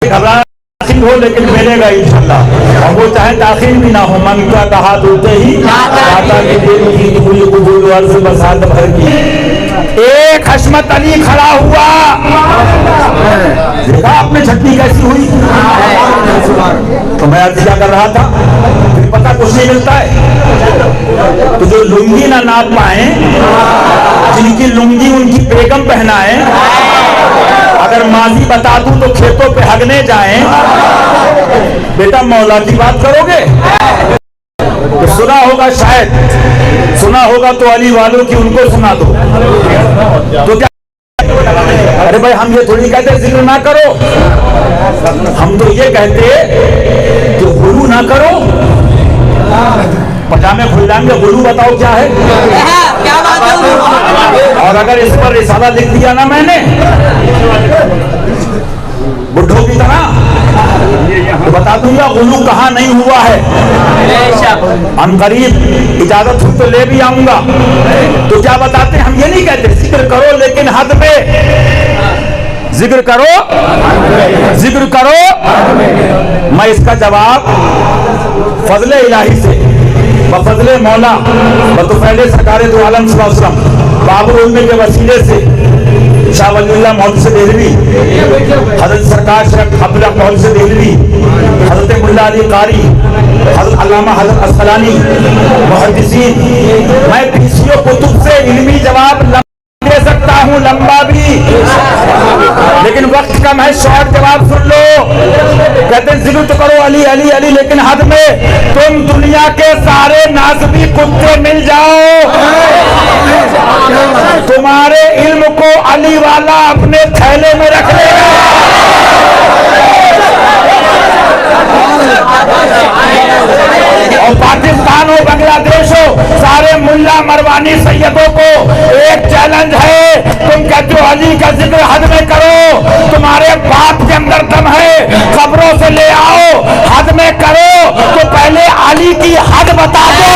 Speaker 1: घबराना दाखिल हो लेकिन मिलेगा इंशाल्लाह। और वो चाहे दाखिल भी ना हो, मन का कहा दूते ही दाता की दिल की पूरी कबूल वर्ष बसात भर की। एक हशमत अली खड़ा हुआ, देखा आपने छटनी कैसी हुई। तो मैं अर्ज क्या कर रहा था, फिर पता कुछ नहीं मिलता है। तो जो लुंगी ना नाप पाए, जिनकी लुंगी उनकी बेगम पहनाए, अगर माजी बता दूं तो खेतों पे हगने जाएं, बेटा मौला की बात करोगे? तो सुना होगा, शायद सुना होगा तो अली वालों की उनको सुना दो। तो क्या, अरे भाई हम ये थोड़ी कहते जिक्र ना करो, हम तो ये कहते कि गुलू ना करो। पजामे खुल जाएंगे, गुलू बताओ क्या है?
Speaker 2: क्या बात है?
Speaker 1: और अगर इस पर रिसाला लिख दिया ना मैंने बुढ़ों की तरह, तो बता दूंगा गुलू कहाँ नहीं हुआ है। अनकरीब इजाजत हुई तो ले भी आऊंगा। तो क्या बताते हैं, हम ये नहीं कहते जिक्र करो लेकिन हद में, जिक्र करो, जिक्र करो। मैं इसका जवाब फजले इलाही से, बफजले मौला बतुफैले सरकार दो आलम सल्लल्लाहु अलैहि वसल्लम बाबुल उलमे के वसीले से शाह वलीउल्लाह मौलवी से देहलवी, हजरत सरकार शेख अब्दुल्लाह मौलवी से देहलवी, हजरत मुल्ला अली कारी, हजरत अल्लामा हजरत अस्कलानी मुहद्दिसीन, मैं पीसीओ कुतुब से इल्मी जवाब दे सकता हूँ, लंबा भी, लेकिन वक्त कम है, शॉर्ट जवाब सुन लो। कहते हैं जिक्र तो करो अली अली अली लेकिन हद में, तुम दुनिया के सारे नासबी कुत्ते मिल जाओ, तुम्हारे इल्म को अली वाला अपने थैले में रख लेगा। और पाकिस्तान हो, बांग्लादेश हो, सारे मुल्ला मरवानी सैयदों को एक चैलेंज है, तुम कहते हो अली का जिक्र हद में करो, तुम्हारे बाप के अंदर दम है, खबरों से ले आओ, हद में करो, तो पहले अली की हद बता दो।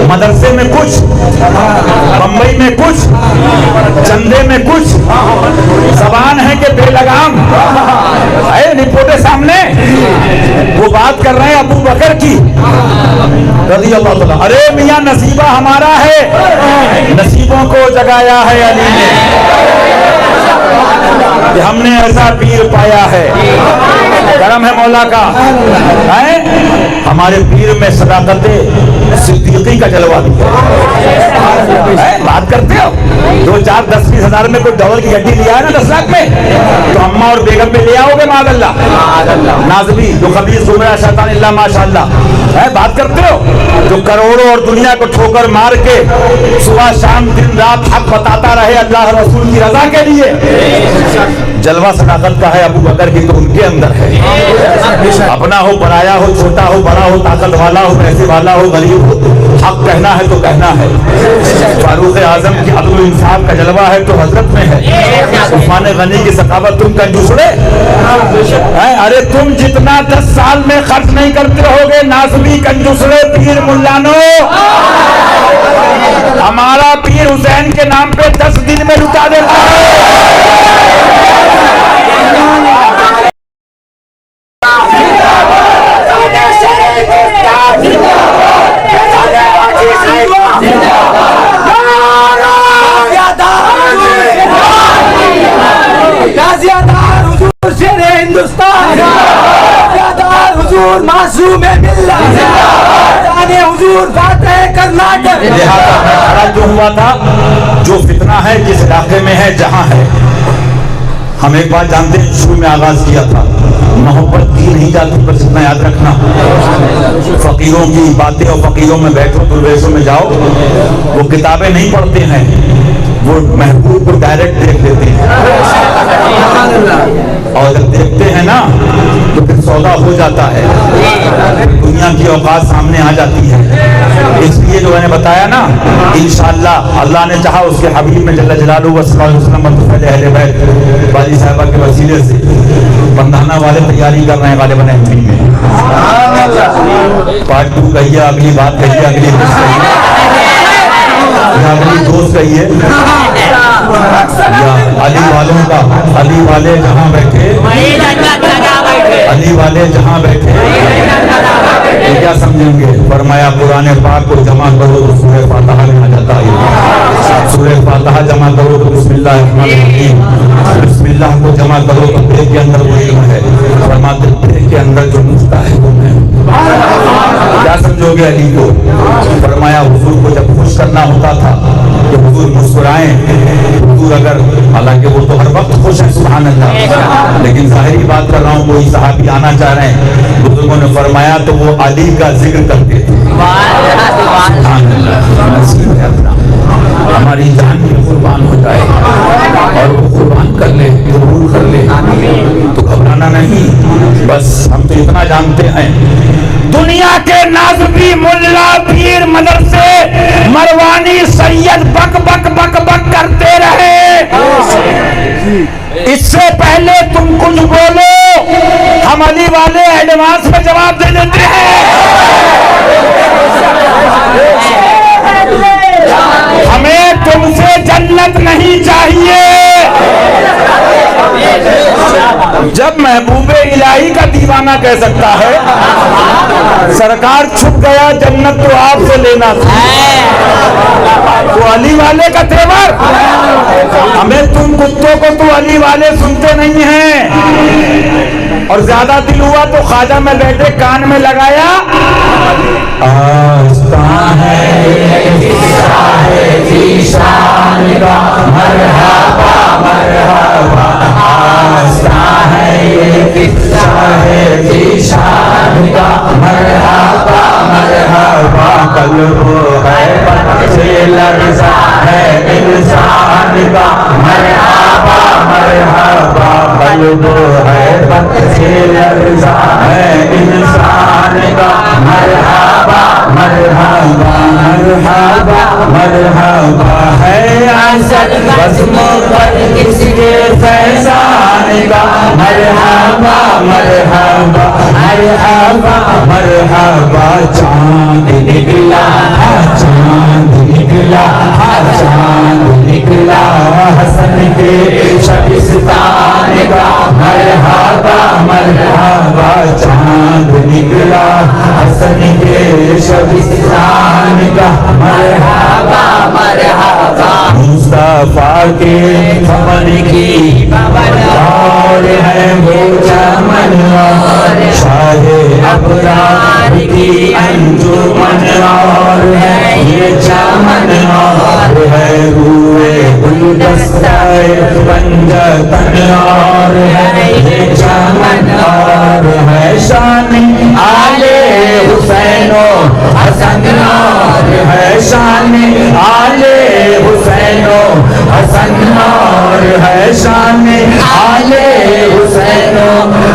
Speaker 1: मदरसे में कुछ, बंबई में कुछ, चंदे में कुछ, जबान है कि बेलगाम है, रिपोर्टें सामने, वो बात कर रहे हैं अबू बकर की रज़ी अल्लाह तआला। अरे मियां नसीबा हमारा है, नसीबों को जगाया है अली ने, कि हमने ऐसा पीर पाया है, करम है मौला का है। हमारे पीर में सदाकत सिद्दीकी का जलवा दिया है। बात करते हो 2, 4, 10, 20 हजार में कोई डॉलर की गड्डी लिया है ना 10 लाख में, तो अम्मा और बेगम पे ले आओगे मादल्ला नाज़बी जो खबीस गुमराह शैतान इल्ला माशाअल्लाह है बात करते हो, जो करोड़ों और दुनिया को ठोकर मार के सुबह शाम दिन रात हक बताता रहे अल्लाह रसूल की रजा के लिए। जलवा सदाकत का है अबू बकर की तो उनके अंदर है। अपना हो पराया हो छोटा हो बड़ा हो ताकत वाला हो पैसे वाला हो गरीब हो, हक कहना है तो कहना है। फारूक आजम की अदल इंसाफ का जलवा है तो हजरत में है। उस्मान गनी की सखावत तुम कंजूसड़े अरे तुम जितना 10 साल में खर्च नहीं करते रहोगे नाज़बी कंजूसड़े पीर मुल्लानो, हमारा पीर हुसैन के नाम पे 10 दिन में लुटा देता है।
Speaker 2: हिंदुस्तान हुजूर मासूम मिल्लत जाने हुजूर फातेह कर्नाटक।
Speaker 1: लिहाजा जो हुआ था जो फितना है जिस इलाके में है जहां है, हम एक बात जानते हैं शुरू में आगाज किया था मोहब्बत की नहीं जाती, बस इतना याद रखना फकीरों की बातें और फकीरों में बैठो दुर्वेशों में जाओ, वो किताबें नहीं पढ़ते हैं, वो महबूब को डायरेक्ट देख लेते हैं और जब देखते हैं ना तो फिर सौदा हो जाता है, दुनिया की औकात सामने आ जाती है। इसलिए जो मैंने बताया ना इंशाअल्लाह अल्लाह ने चाहा उसके हबीब में जल्ल जलालुहु वसल्लम अहले बैत वाली साहिबा के वसीले से बंधाना वाले तैयारी कर रहे हैं गालिबन एमपी में। पार्ट 2 कहिए, अगली बात कहिए, अगली दोस्त कहिए या अली वालों का, अली वाले जहां बैठे, अली वाले जहां बैठे तो क्या समझेंगे। फरमाया कुरान पाक को जमा करो तो सूरह फातिहा में आ जाता है, सूरह फातिहा जमा करो तो बिस्मिल्लाह रहमान रहीम, बिस्मिल्लाह को जमा करो तो दिल के अंदर वो इल्म है, फरमाते दिल के अंदर जो नुक्ता है वो मैं। क्या समझोगे अली को। फरमाया हुजूर को जब खुश करना होता था कि हुजूर मुस्कुराएं, हुजूर अगर, हालांकि वो तो हर वक्त खुश है सुभान अल्लाह, लेकिन जाहिरी बात कर रहा हूँ कोई सहाबी आना चाह रहे हैं, बुजुर्गों ने फरमाया तो वो अली का जिक्र करते थे। हमारी जान भी कुर्बान हो जाए और वो कुर्बान कर ले, कबूल कर ले तो घबराना नहीं। बस हम तो इतना जानते हैं दुनिया के नाज़बी मुल्ला पीर मदरसे मरवानी सैयद बक बक बक बक करते रहे, इससे पहले तुम कुछ बोलो हम अली वाले एडवांस में जवाब दे देते हैं। हमें तुमसे जन्नत नहीं चाहिए। जब महबूबे इलाही का दीवाना कह सकता है सरकार छुप गया जन्नत तो आपसे लेना था, तो अली वाले का तेवर। हमें तुम कुत्तों को तो अली वाले सुनते नहीं हैं, और ज्यादा दिल हुआ तो ख्वाजा में बैठे कान में लगाया आस्था है ज़ीशान का मरहबा मरहबा, आस्था है ये किस्सा है ज़ीशान का मरहबा मरहबा, कल्ब है बच्चे लर्ज़ा है इंसान का मरहबा मरहबा, कल्ब है बच्चे लर्ज़ा है इंसान का मरहबा मरहबा मरहबा मरहबा है असद बज़्म पर किसके फैज़ान का मरहबा मरहबा मरहबा मरहबा। चांद निकला चांद निकला चांद निकला हसन के शबिस्तान का मरहबा मरहबा, चांद निकला हसन के शबिस्तान का मरहबा मरहबा। मुस्तफा के फमन की और है वो चमन और शाहे अबरार की अंजुमन और है ये चमन और है रूए गुलदस्ता रंजतन और है ये चमन और है शान आले हुसैनो हसन और है शान आले हुसैनो हसन और है शान आले हुसैनो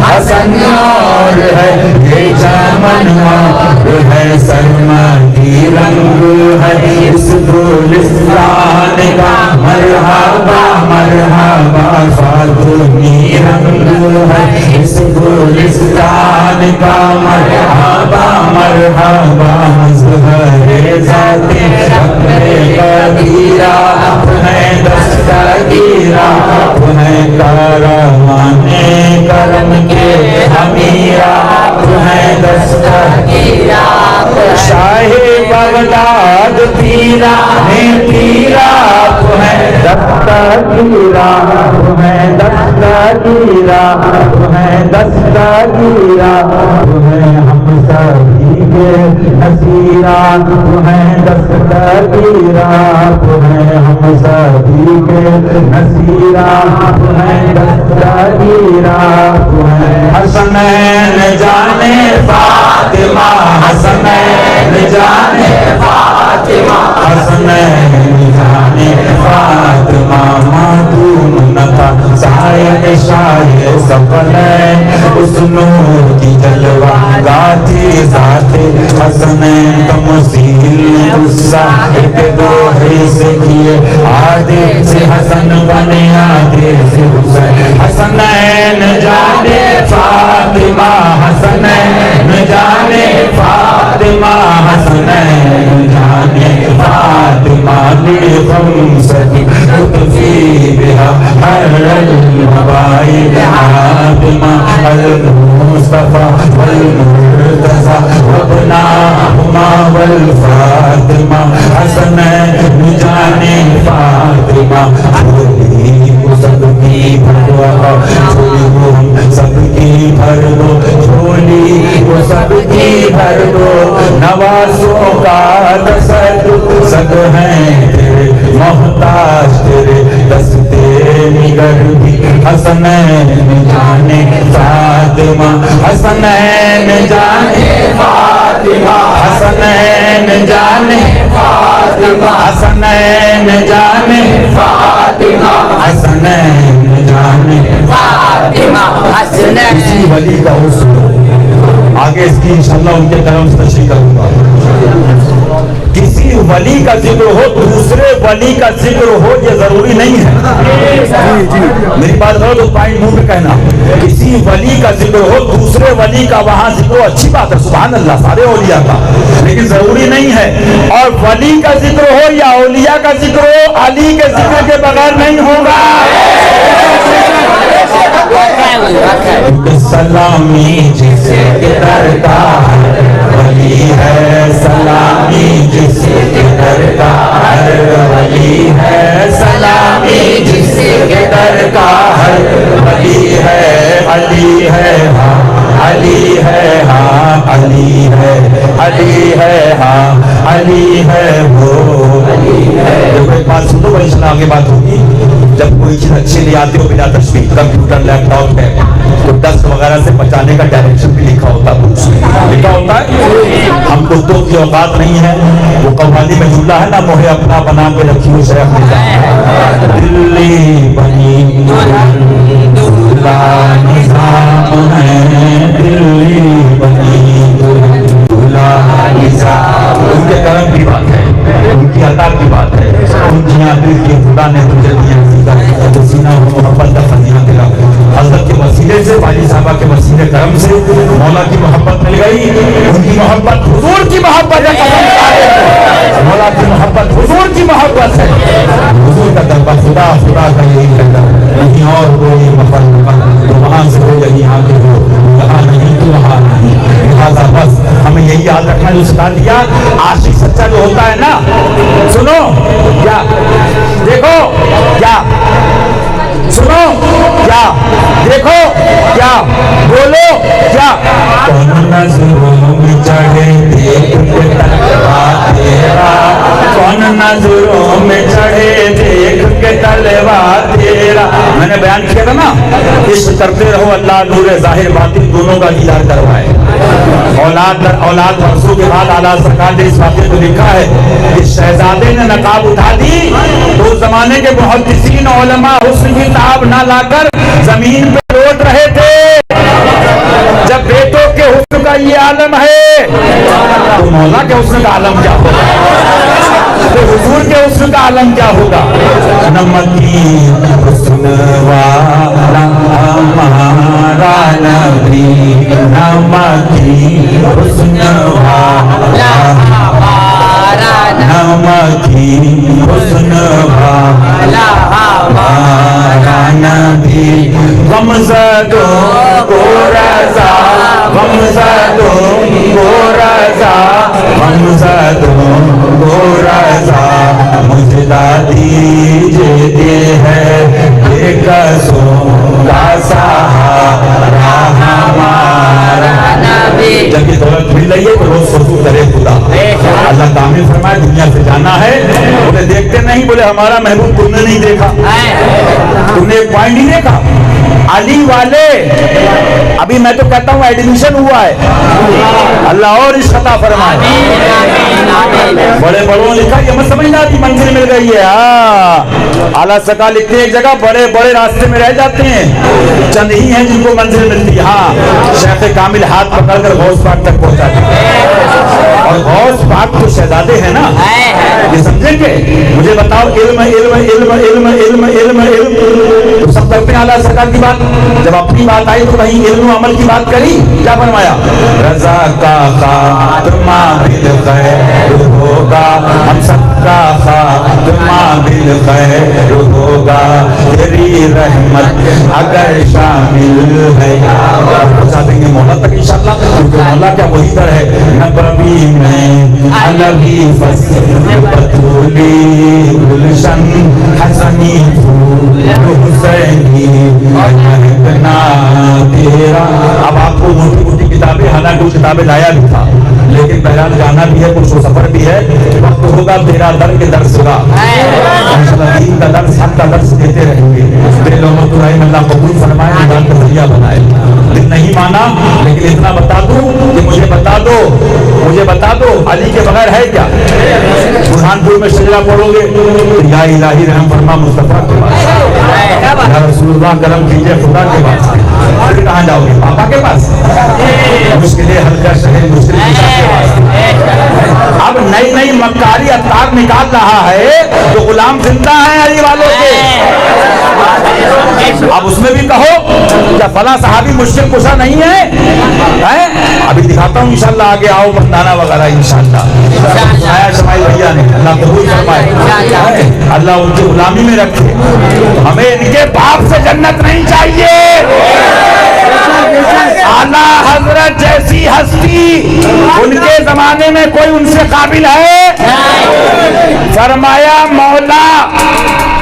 Speaker 1: हसन और है ये चमन और है सरमदी रंग है इस गुलिस्तान का मरहबा मरहबा फातुनी रंग है इस गुलिस्तान का मरहबा मरहबा मज़हरे ज़ाते रब्बे कबीरा है दस्तगीरा है कारवाने करम के अमीरा है दस्तगीरा शाहे बगदाद पीरा है पीरा है दस्तगीरा है दस्तगीरा है दस्तगीरा है हम सभी के नसीरा है दस्तगीरा है हम सभी के नसीरा है दस्तगीरा है हसनैन जाने फातिमा हसनैन जाने फातिमा हसनैन जाने फातिमा मातूम नता सायद शाये सफल उस नूर की जलवा गाती जाते हसनैन तमसील गुस्सा के दो हिस्से किए आधे से हसन बने आधे से हुसैन हसनैन जाने फातिमा हसनैन जाने फातिमा हसनैन जाने फातिमा लिखमसती तुतफी बिहा हरल मबाइल फातिमा अल मुस्तफा वल मुर्तज़ा वबना हुमा वल फातिमा हसनैन जाने फातिमा झोली को सबकी भरवा झोली को सबकी भर दो झोली को सबकी भर दो नवासों का सद है तेरे मोहताज तेरे दस्ते निगर भी हसनैन जाने फातिमा हसनैन जाने फातिमा हसनैन जाने फातिमा हसनैन जाने फातिमा हसनैन जाने फातिमा हसनैन किसी वली का हुस्न आगे इसकी इंशाल्लाह उनके करम से तशरीह करूंगा किसी वली का जिक्र हो दूसरे वली का जिक्र हो ये जरूरी नहीं है जी मेरी बात करो तो पॉइंट मुंह पे कहना किसी वली का जिक्र हो दूसरे वली का वहां जिक्र हो अच्छी बात है सुभान अल्लाह सारे औलिया का लेकिन जरूरी नहीं है और वली का जिक्र हो या औलिया का जिक्र हो अली के जिक्र के बगैर नहीं होगा सलामी जिसे दरकार वली है सलामी जिसे दरकार वली है सलामी जिसे दरकार वली है अली है हाँ अली है हाँ अली है अली है हाँ अली है वो अली है। एक बात सुनो भाई इसमें आगे बात होगी जब कोई चीज अच्छी ले आते हो बिना तस्वीर कंप्यूटर लैपटॉप है तो डस्ट वगैरह से बचाने का डायरेक्शन भी लिखा होता है लिखा होता है हम कुत्तों की औकात नहीं है वो कव्वाली में जुमला है ना मोहे अपना बना के रखी हो शेख दिल्ली बनी दूल्हा निजाम है दिल्ली बनी दूल्हा निजाम उनके कर्म की बात है उनकी अदा की बात है उनकी आदमी की खुदा ने तुझे दिया तो सीना मोहब्बत का फजीला दिला हजरत के वसीले से वाली साहबा के वसीले करम से मौला की मोहब्बत मिल गई उनकी मोहब्बत हुजूर की मोहब्बत है मौला की मोहब्बत हुजूर की मोहब्बत है हुजूर का दरबार खुदा खुदा का यही कहता नहीं और कोई मोहब्बत तो वहां से हो या यहाँ के हो यहाँ नहीं तो वहाँ नहीं लिहाजा बस हमें यही याद रखना जो सिखा दिया आशिक सच्चा जो होता है ना सुनो क्या देखो क्या सुनो क्या देखो क्या बोलो क्या नजरों में चढ़े देख के तकवा तेरा कौन नजरों में चढ़े देख के तलवार तेरा। मैंने बयान किया था ना, इश्क करते रहो, अल्लाह नूर जाहिर बातिन दोनों का दीदार करवाए। औलाद दर औलाद बरसों के बाद आला सरकार ने इस वाक़े को लिखा है कि शहजादे ने नकाब उठा दी तो उस जमाने के मुहद्दिसीन उलमा हुस्न की ताब ना लाकर जमीन पे लौट रहे थे। जब बेटों के हुस्न का ये आलम है तो मौला के हुस्न का आलम क्या होगा, तो हुजूर के हुस्न का आलम क्या होगा। नमकी हुस्न वाला हमारा नबी, नमकी हुस्न वाला हमारा नमकी हुस्न वाला हमारा नबी। गमज़दों को रज़ा, गमज़दों को रज़ा, गमज़दों को रज़ा मुझला दीजिए है बेकसों का सहारा हमारा नबी। जब ये दौलत मिल रही है तो रोज सोचू करे खुदा, अल्लाह तामील फरमाए दुनिया से जाना है। बोले देखते नहीं, बोले हमारा महबूब तुमने नहीं देखा, तुमने एक पॉइंट नहीं देखा। अली वाले अभी मैं तो कहता हूँ एडमिशन हुआ है, अल्लाह और इस खता फरमाए। बड़े बड़ों लिखा, ये मत समझना कि मंजिल मिल गई है। आला सका लिखते हैं एक जगह, बड़े बड़े रास्ते में रह जाते हैं, चंद ही हैं जिनको मंजिल मिलती है। हाँ, शेख कामिल हाथ पकड़कर गौस पाक तक पहुंचाते हैं, और गौस पाक तो शहजादे हैं ना, ये समझेंगे। मुझे बताओ, इल्म इल्म इल्म इल्म इल्म इल्म इल्म तो सब करते हैं आला सरकार की बात। जब अपनी बात आई तो वही इल्म अमल की बात करी, क्या फरमाया। रजा का खात्मा बिल खैर होगा, हम सबका खात्मा बिल खैर होगा, तेरी रहमत अगर शामिल है पहुंचा देंगे मौला तक इंशाअल्लाह। क्योंकि मौला क्या वही दर है, नबी में अलवी फसल बतूली गुलशन हसनी फूल हुसैनी महकना तेरा। अब आपको मोटी मोटी किताबें, हालांकि वो किताबें लाया भी था, लेकिन बहरहाल जाना भी है, कुछ सफर भी है, वक्त होगा तेरा दर के दर्स होगा, दीन का दर्स, हक का दर्स देते रहेंगे। अल्लाह कबूल फरमाए, ईमान का जरिया बनाए। दिन नहीं माना, लेकिन इतना बता दूं कि मुझे बता दो, मुझे बता दो अली के बगैर है क्या। बुरहानपुर में शजरा पढ़ोगे तो या इलाही रहम फरमा मुस्तफा के पास, या रसूलुल्लाह करम कीजिए खुदा के पास। फिर कहाँ जाओगे, पापा के पास। मुश्किलें हल्का शहर मुश्किल के पास। अब नई नई मक्कारी अवतार निकाल रहा है जो गुलाम जिंदा है अली वालों के। अब उसमें भी कहो क्या फला सहाबी मुश्किल कुशा नहीं है? अभी दिखाता हूँ इंशाल्लाह, आगे आओ बंदाना वगैरह इंशाल्लाह। आया शमाइल भैया ने, अल्लाह कबूल फरमाए, अल्लाह उनकी गुलामी में रखे। हमें इनके बाप से जन्नत नहीं चाहिए। आला हजरत जैसी हस्ती उनके जमाने में कोई उनसे काबिल है? फरमाया मौला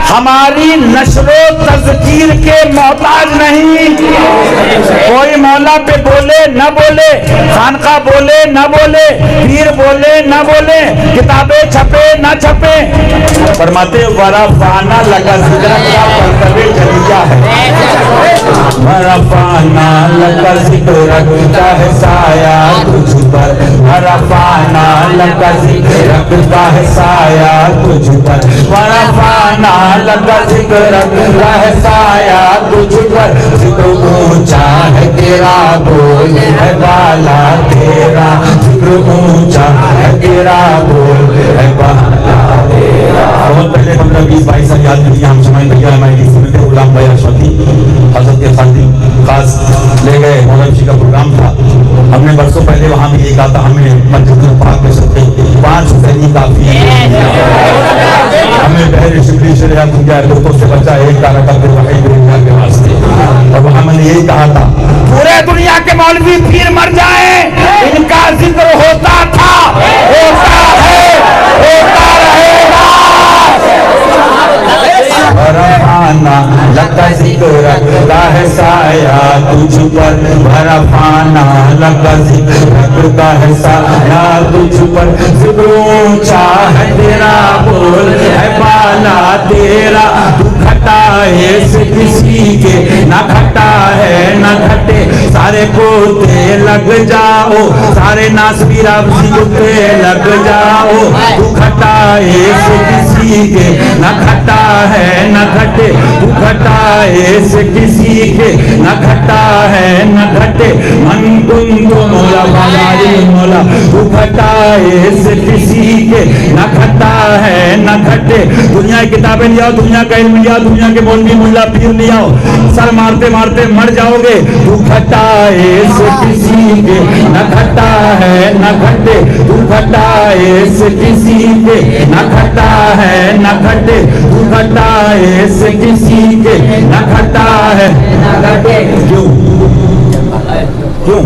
Speaker 1: हमारी नशरो तज़कीर के मोहताज नहीं। कोई मौला पे बोले न बोले, खानका बोले न बोले, पीर बोले न बोले, किताबें छपे न छपे, फरमाते वरफ़ाना लगा ज़िक्र का मर्तबे जलिया है। वरफ़ाना लगा ज़िक्र का है साया तुझ पर, वरफ़ाना लगा ज़िक्र का है साया तुझ पर, वरफ़ाना लगा ज़िक्र का है साया तुझ पर। ज़िक्र ऊंचा है तेरा, बोल है बाला तेरा, ज़िक्र ऊंचा है तेरा, बोल है बाला तेरा। बहुत पहले 15-20-22 साल याद नहीं, हम शमाइल भैया हमारी सुनते गुलाम भाई अशफी हजरत के खातिम खास ले गए, मौलवी जी का प्रोग्राम था। हमने बरसों पहले वहाँ भी एक आता, हमें मस्जिद पाक में सबके 5 सैनी काफी है, हमें बहरे शिबली शरिया दुनिया लोगों से बचा एक तारा का दुनिया के वास्ते। और वहाँ मैंने यही कहा था, पूरे दुनिया के मौलवी पीर मर जाए, इनका जिक्र होता था, होता है, होता रहेगा। फाना लगा जिक्र रखता है साया तुझ पर, भरा फाना लगा जिक्र रखता है साया तुझ पर। जिक्र ऊंचा है तेरा, बोल है बाला तेरा, तू घटा है से किसी के ना घटा है ना घटे, सारे पोते लग जाओ, सारे नासबीरा पे लग जाओ, तू घटा है से किसी के ना घटा है ना घटे, तू घटा है से किसी के ना घटा है ना घटे। मन कुन तो मौला बाजारी मौला, तू घटा है से किसी के ना घटा है ना घटे। दुनिया की किताबें लियाओ, दुनिया का इल्म लियाओ, दुनिया के मौलवी मुल्ला पीर लियाओ, सर मारते मारते मर जाओगे। तू घटा है से किसी के ना घटा है ना घटे, तू घटा है से किसी के ना घटा है ना घटे, तू घटा है से किसी के ना घटा है ना घटे। क्यों क्यों?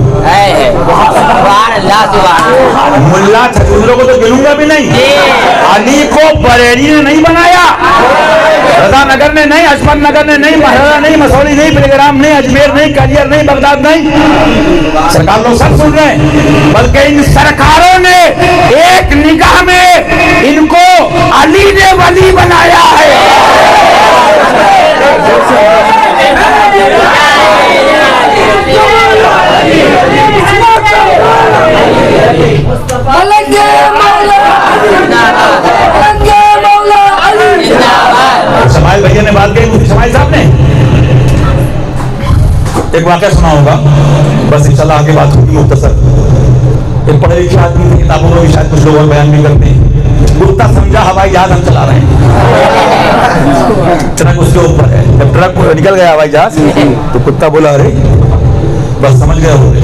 Speaker 1: मुल्ला छतूरों को तो गिनूंगा भी नहीं। अली को बरेली ने नहीं बनाया, रजा नगर ने नहीं, अजमत नगर ने नहीं, महाराजा नहीं, मसौली नहीं, बेलग्राम नहीं, अजमेर नहीं, कलियर नहीं, बगदाद नहीं। सरकार लोग सब सुन रहे हैं, बल्कि इन सरकारों ने एक निगाह में इनको अली ने वली बनाया है। शमाइल भैया ने बात कही, मुफ्ती शमाइल साहब ने एक वाकया सुना होगा, बस इंशाल्लाह आगे बात होगी मुख्तसर। एक पढ़े लिखे आदमी थे, किताबों में भी शायद कुछ लोग बयान भी करते हैं, कुत्ता समझा हवाई जहाज हम चला रहे हैं, ट्रक उसके ऊपर है। जब ट्रक निकल गया हवाई जहाज तो कुत्ता बोला अरे बस समझ गया हो गए।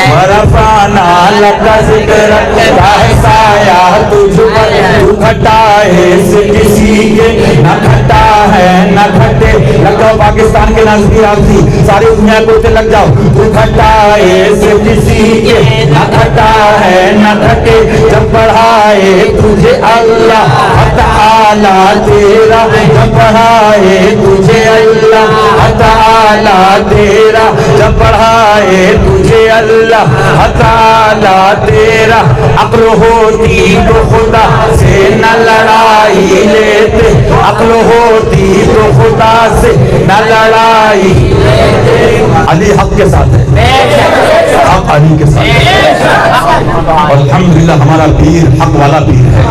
Speaker 1: बरफाना लगा जिक्र रखता है साया तुझ पर, तू घटा है से किसी के ना घटा है ना घटे। लग जाओ पाकिस्तान के नाज़रीन आपसी, सारी दुनिया को लग जाओ, तू घटा है से किसी के ना घटा है ना घटे। जब बढ़ाए तुझे अल्लाह ताला तेरा, जब बढ़ाए तुझे अल्लाह ताला तेरा, जब बढ़ाए तुझे अल्लाह ताला तेरा। अक्ल होती तो खुदा से न लड़ाई लेते, अक्ल होती तो खुदा से न लड़ाई लेते। अली हक के साथ है, हक अली के साथ है। अल्हम्दुलिल्लाह हमारा पीर हक वाला पीर है,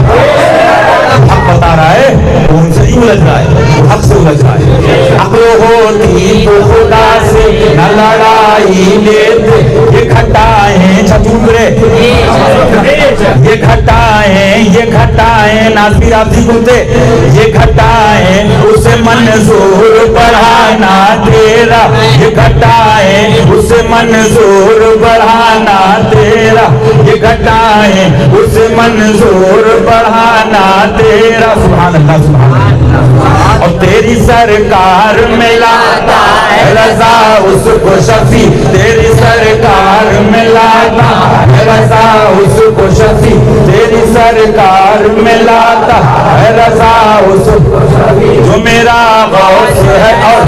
Speaker 1: हक बता रहा है, वो उनसे ही उलझ रहा है, हक से उलझ रहा है। अक्ल होती तो खुदा से न लड़ाई लेते, ये घटाएं छतूरे, ये घटाएं नाज़रीन आपसी बोलते, ये घटाएं उसे मंजूर बढ़ाना तेरा, ये घटाएं उसे मंजूर बढ़ाना तेरा, ये घटाएं उसे मंजूर बढ़ाना तेरा। सुभान अल्लाह सुभान अल्लाह। और तेरी सरकार में लाता है रजा उसको शफी, तेरी सरकार में लाता है रजा उसको शफी, तेरी सरकार में लाता है रजा उसको शफी। जो मेरा गौस है और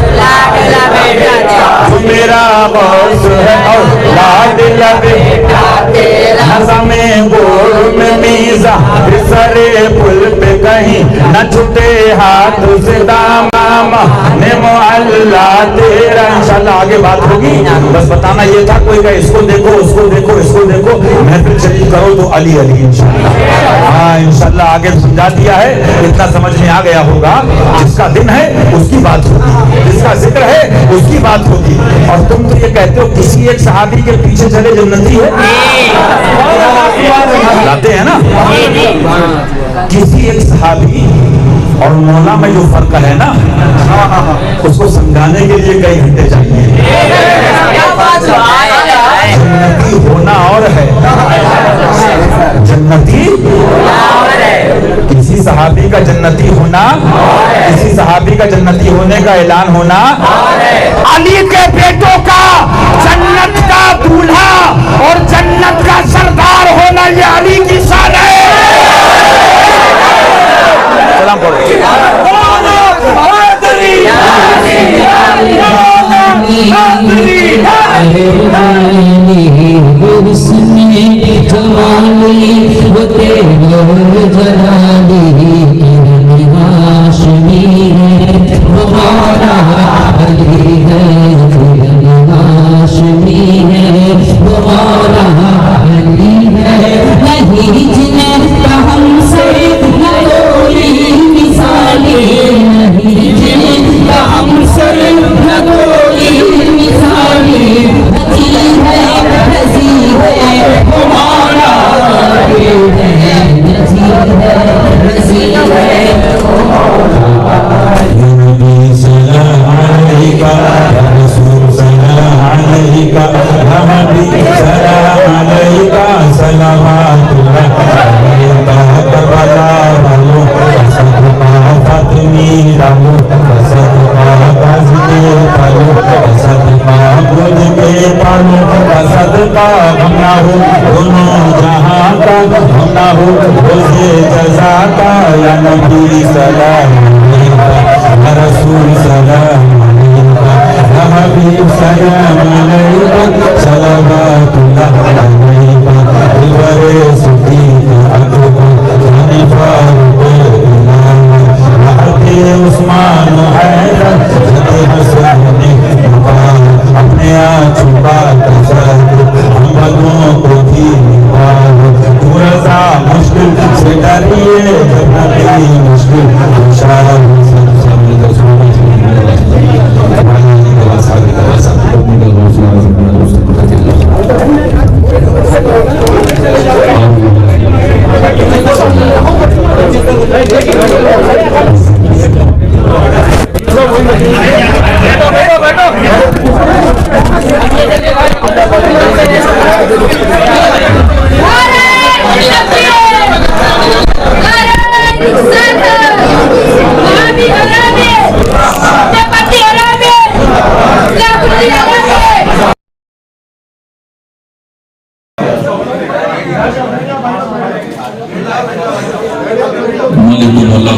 Speaker 1: जो मेरा गौस है और लाडला बेटा तेरा, नज़मे गोर में मीज़ा सरे पुल पे कहीं न छूटे हाथ से दामामा ने मोहल्ला तेरा। इंशाल्लाह आगे बात होगी, बस बताना ये था, कोई का इसको देखो उसको देखो इसको देखो, महफिल शरीफ करो तो अली अली इंशाल्लाह। हाँ इंशाल्लाह आगे समझा दिया है, इतना समझ में आ गया होगा। जिसका दिन है उसकी बात होगी, जिसका जिक्र है उसकी बात होगी। और तुम तो ये कहते हो किसी एक सहाबी के पीछे चले जन्नती है, लाते हैं ना, किसी एक सहाबी और मौला में जो फर्क है ना, उसको समझाने के लिए कई घंटे चाहिए। जन्नती होना और है, जन्नती किसी सहाबी का जन्नती होना, किसी सहाबी का जन्नती होने का ऐलान होना, अली के बेटों का जन्नत का दूल्हा और जन्नत का सरदार होना, ये अली की शान है। सलाम पढ़ो।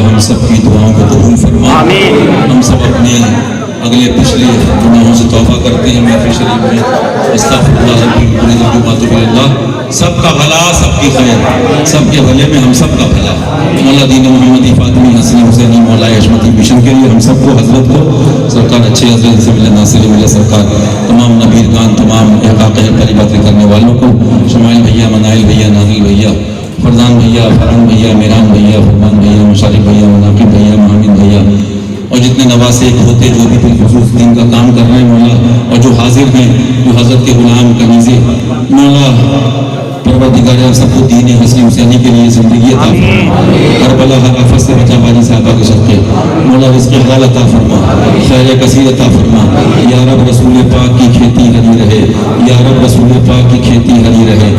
Speaker 3: हम सब की दुआओं को कबूल फरमा। हम सब अपने अगले पिछले गुनाहों से तौबा करते हैं महफिल शरीफ में। अस्तग़फिरुल्लाह, सबका भला, सबकी खैर, सबके भले में हम सबका भला। मौला दीन मोहम्मदी फातिमी हसनी हुसैनी मौला अशमती मिशन के लिए हम सबको हजरत को सरकार अच्छे हजरत से मिले, नासिर मिले सरकार, तमाम नबीर खान, तमाम परी बातें करने वालों को, शमाइल भैया, मनाइल भैया, नाजिल भैया, फरजान भैया, फरहान भैया, मेरान भैया, फरमान भैया, मुशारिफ भैया, मुनाकिब भैया, मामिन भैया, और जितने नवासेक होते जो भी बिलखुसूस दिन का काम कर रहे हैं मौला, और जो हाजिर हैं, जो हजरत के गुलाम कनीज़े मौला, परवरदिगार सबको दीन हसनी हुसैनी के लिए जिंदगी अता फरमा, करबला हर आफत से बचा बाजी साहबा के सदक़े मौला रिज़्क़ हलाल अता फरमा, खैर कसीर अता फरमा। या रब रसूल पाक की खेती हरी रहे, या रब रसूल पाक की खेती हरी रहे,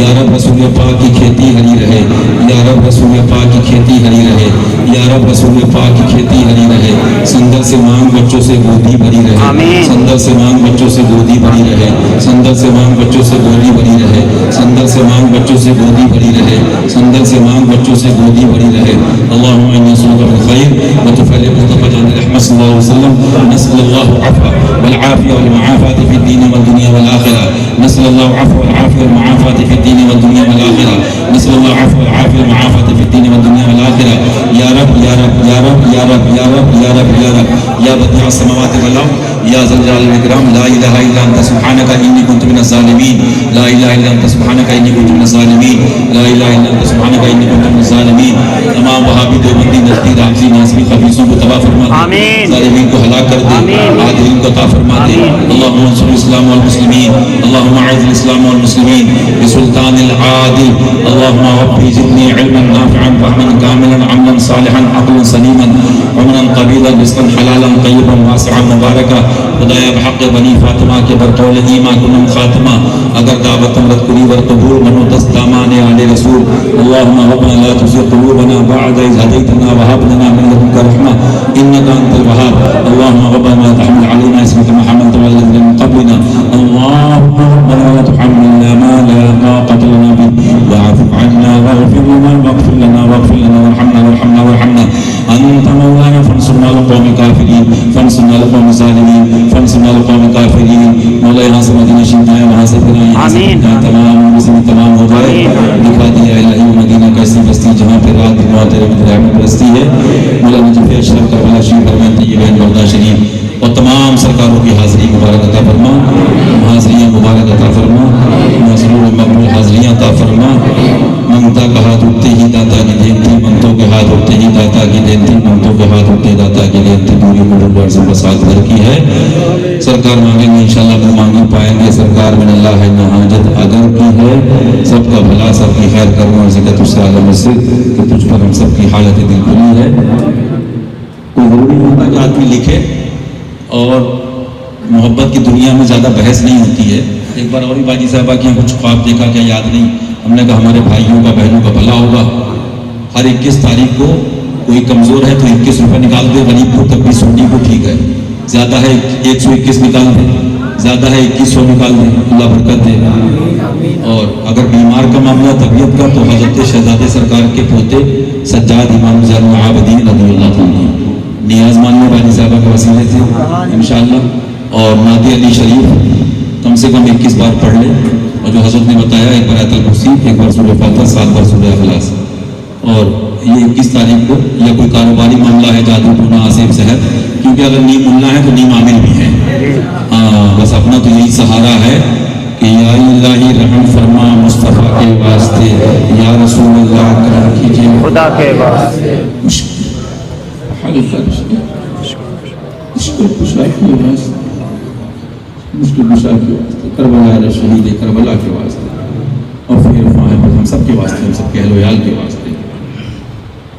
Speaker 3: या रब रसूल पाक की खेती हरी रहे, या रब रसूल पाक की खेती हरी रहे, या रब रसूल पाक की खेती हरी रहे। संदर से मांग बच्चों से गोदी भरी रहे, संदर से मांग बच्चों से गोदी भरी रहे, संदर से मांग बच्चों से गोदी भरी रहे, संदर से मांग बच्चों से गोदी भरी रहे, संदर से मांग बच्चों से गोदी भरी रहे। अल्लाहुम्मा इन्नी नस्अलुका बिल खैर व तुफलिह मुस्तफा जान रहमत सल्लल्लाहु अलैहि वसल्लम, नस्अलुल्लाहु अफ़्वा वल आफ़िया वल मुआफ़ात फ़ी दीन वल दुनिया वल आखिरह, नस्अलुल्लाहु अफ़्वा वल आफ़िया वल मुआफ़ात फ़ी दीन वल दुनिया वल आखिरह, नस्अलुल्लाहु अफ़्वा वल आफ़िया वल मुआफ़ात फ़ी दीन वल दुनिया वल आखिरह। या रब या रब या रब या रब या रब या रब या रब या बदिअ अस्समावाति वल अर्ज़ या ज़ल जलाल वल इकराम, ला इलाहा इल्ला अंता सुब्हानका इन्नी कुन्तु मिनज़ ज़ालिमीन, ला इलाहा इल्ला अंता सुब्हानका इन्नी कुन्तु मिनज़ ज़ालिमीन, ला इलाहा इल्ला अंता सुब्हानका इन्नी कुन्तु मिनज़ ज़ालिमीन। तमाम वहाबी, देवबंदी, नज़दी, रामजी, नासबी, खबीसों को तबाह फरमा दे, ज़ालिमीन को हलाक कर दे, आदिलीन को अता फरमा दे। अल्लाहुम्मा अंसुर इस्लाम वल मुस्लिमीन, अल्लाहुम्मा अइज़्ज़िल इस्लाम वल मुस्लिमीन बिसुल्तानिल आदिल। अल्लाहुम्मा रब्बी ज़िदनी इल्मन नाफ़िअन, फ़हमन कामिलन, अमलन सालिहन, अक़लन सलीमन, उमरन तवीलन, रिज़्क़न हलालन तय्यबन वासिअन मुबारका। खुदाया बहक़ बनी फातिमा के बरकौल ईमा कुनम खातिमा, अगर दावत अमरत कुरी वर कबूल मनो दस्तामाने आले रसूल। अल्लाहुम्मा रब्बना ला तुज़िग़ क़ुलूबना बअद इज़ हदैतना व हब लना मिन लदुनका रहमा इन्नका अंतल वहाब। अल्लाहुम्मा रब्बना ला तहमिल अलैना इसमा कमा हमलता अलल लज़ीना मिन क़ब्लिना। अल्लाहुम्मा रब्बना ला तुहम्मिलना मा ला ताक़ता लना बिही वअफ़ु अन्ना वग़फ़िर लना वग़फ़िर लना वग़फ़िर लना वरहमना वरहमना वरहमना अंत मौलाना फंसुरना अल क़ौमिल काफ़िरीन, फंसुरना अल क़ौमिज़ ज़ालिमीन, फंसुरना अल क़ौमिल काफ़िरीन, मांगेंगे इंशाल्लाह मुँह मांगी पाएंगे। सरकार में अल्लाह है न हाजत अगर की है, सबका भला सबकी खैर करना ज़िक्र तुझसे आलम से कि तुझ पर हम सबकी हालत दिल खुली है। कोई ज़रूरी नहीं होता कि आदमी लिखे, और मोहब्बत की दुनिया में ज़्यादा बहस नहीं होती है। एक बार और ही बाजी साहबा की कुछ ख्वाब देखा, क्या याद नहीं, हमने कहा हमारे भाइयों का बहनों का भला होगा। हर 21 तारीख को कोई कमज़ोर है तो 21 रुपये निकाल दे, गरीब को तब भी सुनने को ठीक है। ज़्यादा है 121 निकाल दे, ज़्यादा है 2100 निकाल दे, अल्लाह बरकत दे। और अगर बीमार का मामला तबीयत का, तो हज़रत शहजादे सरकार के पोते सज्जाद इमाम ज़ैनुल आबिदीन रज़ियल्लाहु अन्हु नियाज़ मानने वाली साहबा के वसीले थे इंशाअल्लाह। और नादी अली शरीफ कम से कम 21 बार पढ़ ले, और जो हज़रत ने बताया एक बार आयतुल कुर्सी, एक बार सूरह फातिहा, 7 बार सूरह इखलास। और ये 21 तारीख को, या कोई कारोबारी मामला है, जादू टूना आसिफ सहर, क्योंकि अगर नीम मुल्ला है तो नीम आमिल भी है। हाँ, बस अपना तो यही सहारा है कि या इलाही रहम फरमा मुस्तफ़ा के वास्ते, या रसूल अल्लाह करम कीजिए
Speaker 2: खुदा के वास्ते।
Speaker 3: मुश्किल कुशा के वास्ते, मुश्किल कुशा के वास्ते, करबला शहीद करबला के वास्ते, और फिर हम सबके वास्ते, हम सबके अहल वयाल के वास्ते।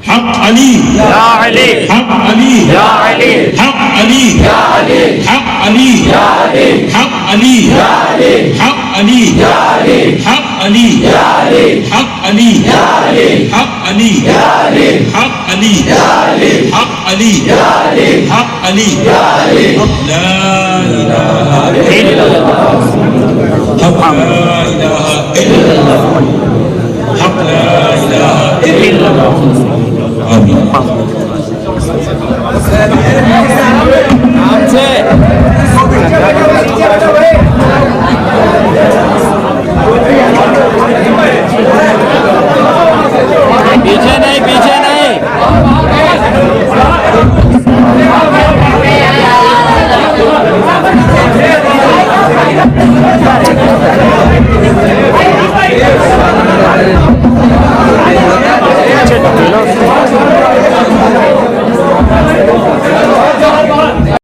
Speaker 3: हक अली
Speaker 2: या अली,
Speaker 3: हक अली
Speaker 2: या अली,
Speaker 3: हक अली
Speaker 2: या अली,
Speaker 3: हक अली
Speaker 2: या अली,
Speaker 3: हक अली
Speaker 2: या अली,
Speaker 3: हक अली
Speaker 2: या अली,
Speaker 3: हक अली
Speaker 2: या अली,
Speaker 3: हक अली
Speaker 2: या अली,
Speaker 3: हक अली
Speaker 2: या अली,
Speaker 3: हक अली
Speaker 2: या अली,
Speaker 3: हक अली
Speaker 2: या अली,
Speaker 3: हक अली
Speaker 2: या अली।
Speaker 3: ला इलाहा इल्लल्लाह, हक ला इलाहा इल्लल्लाह, हक ला इलाहा इल्लल्लाह। आमीन।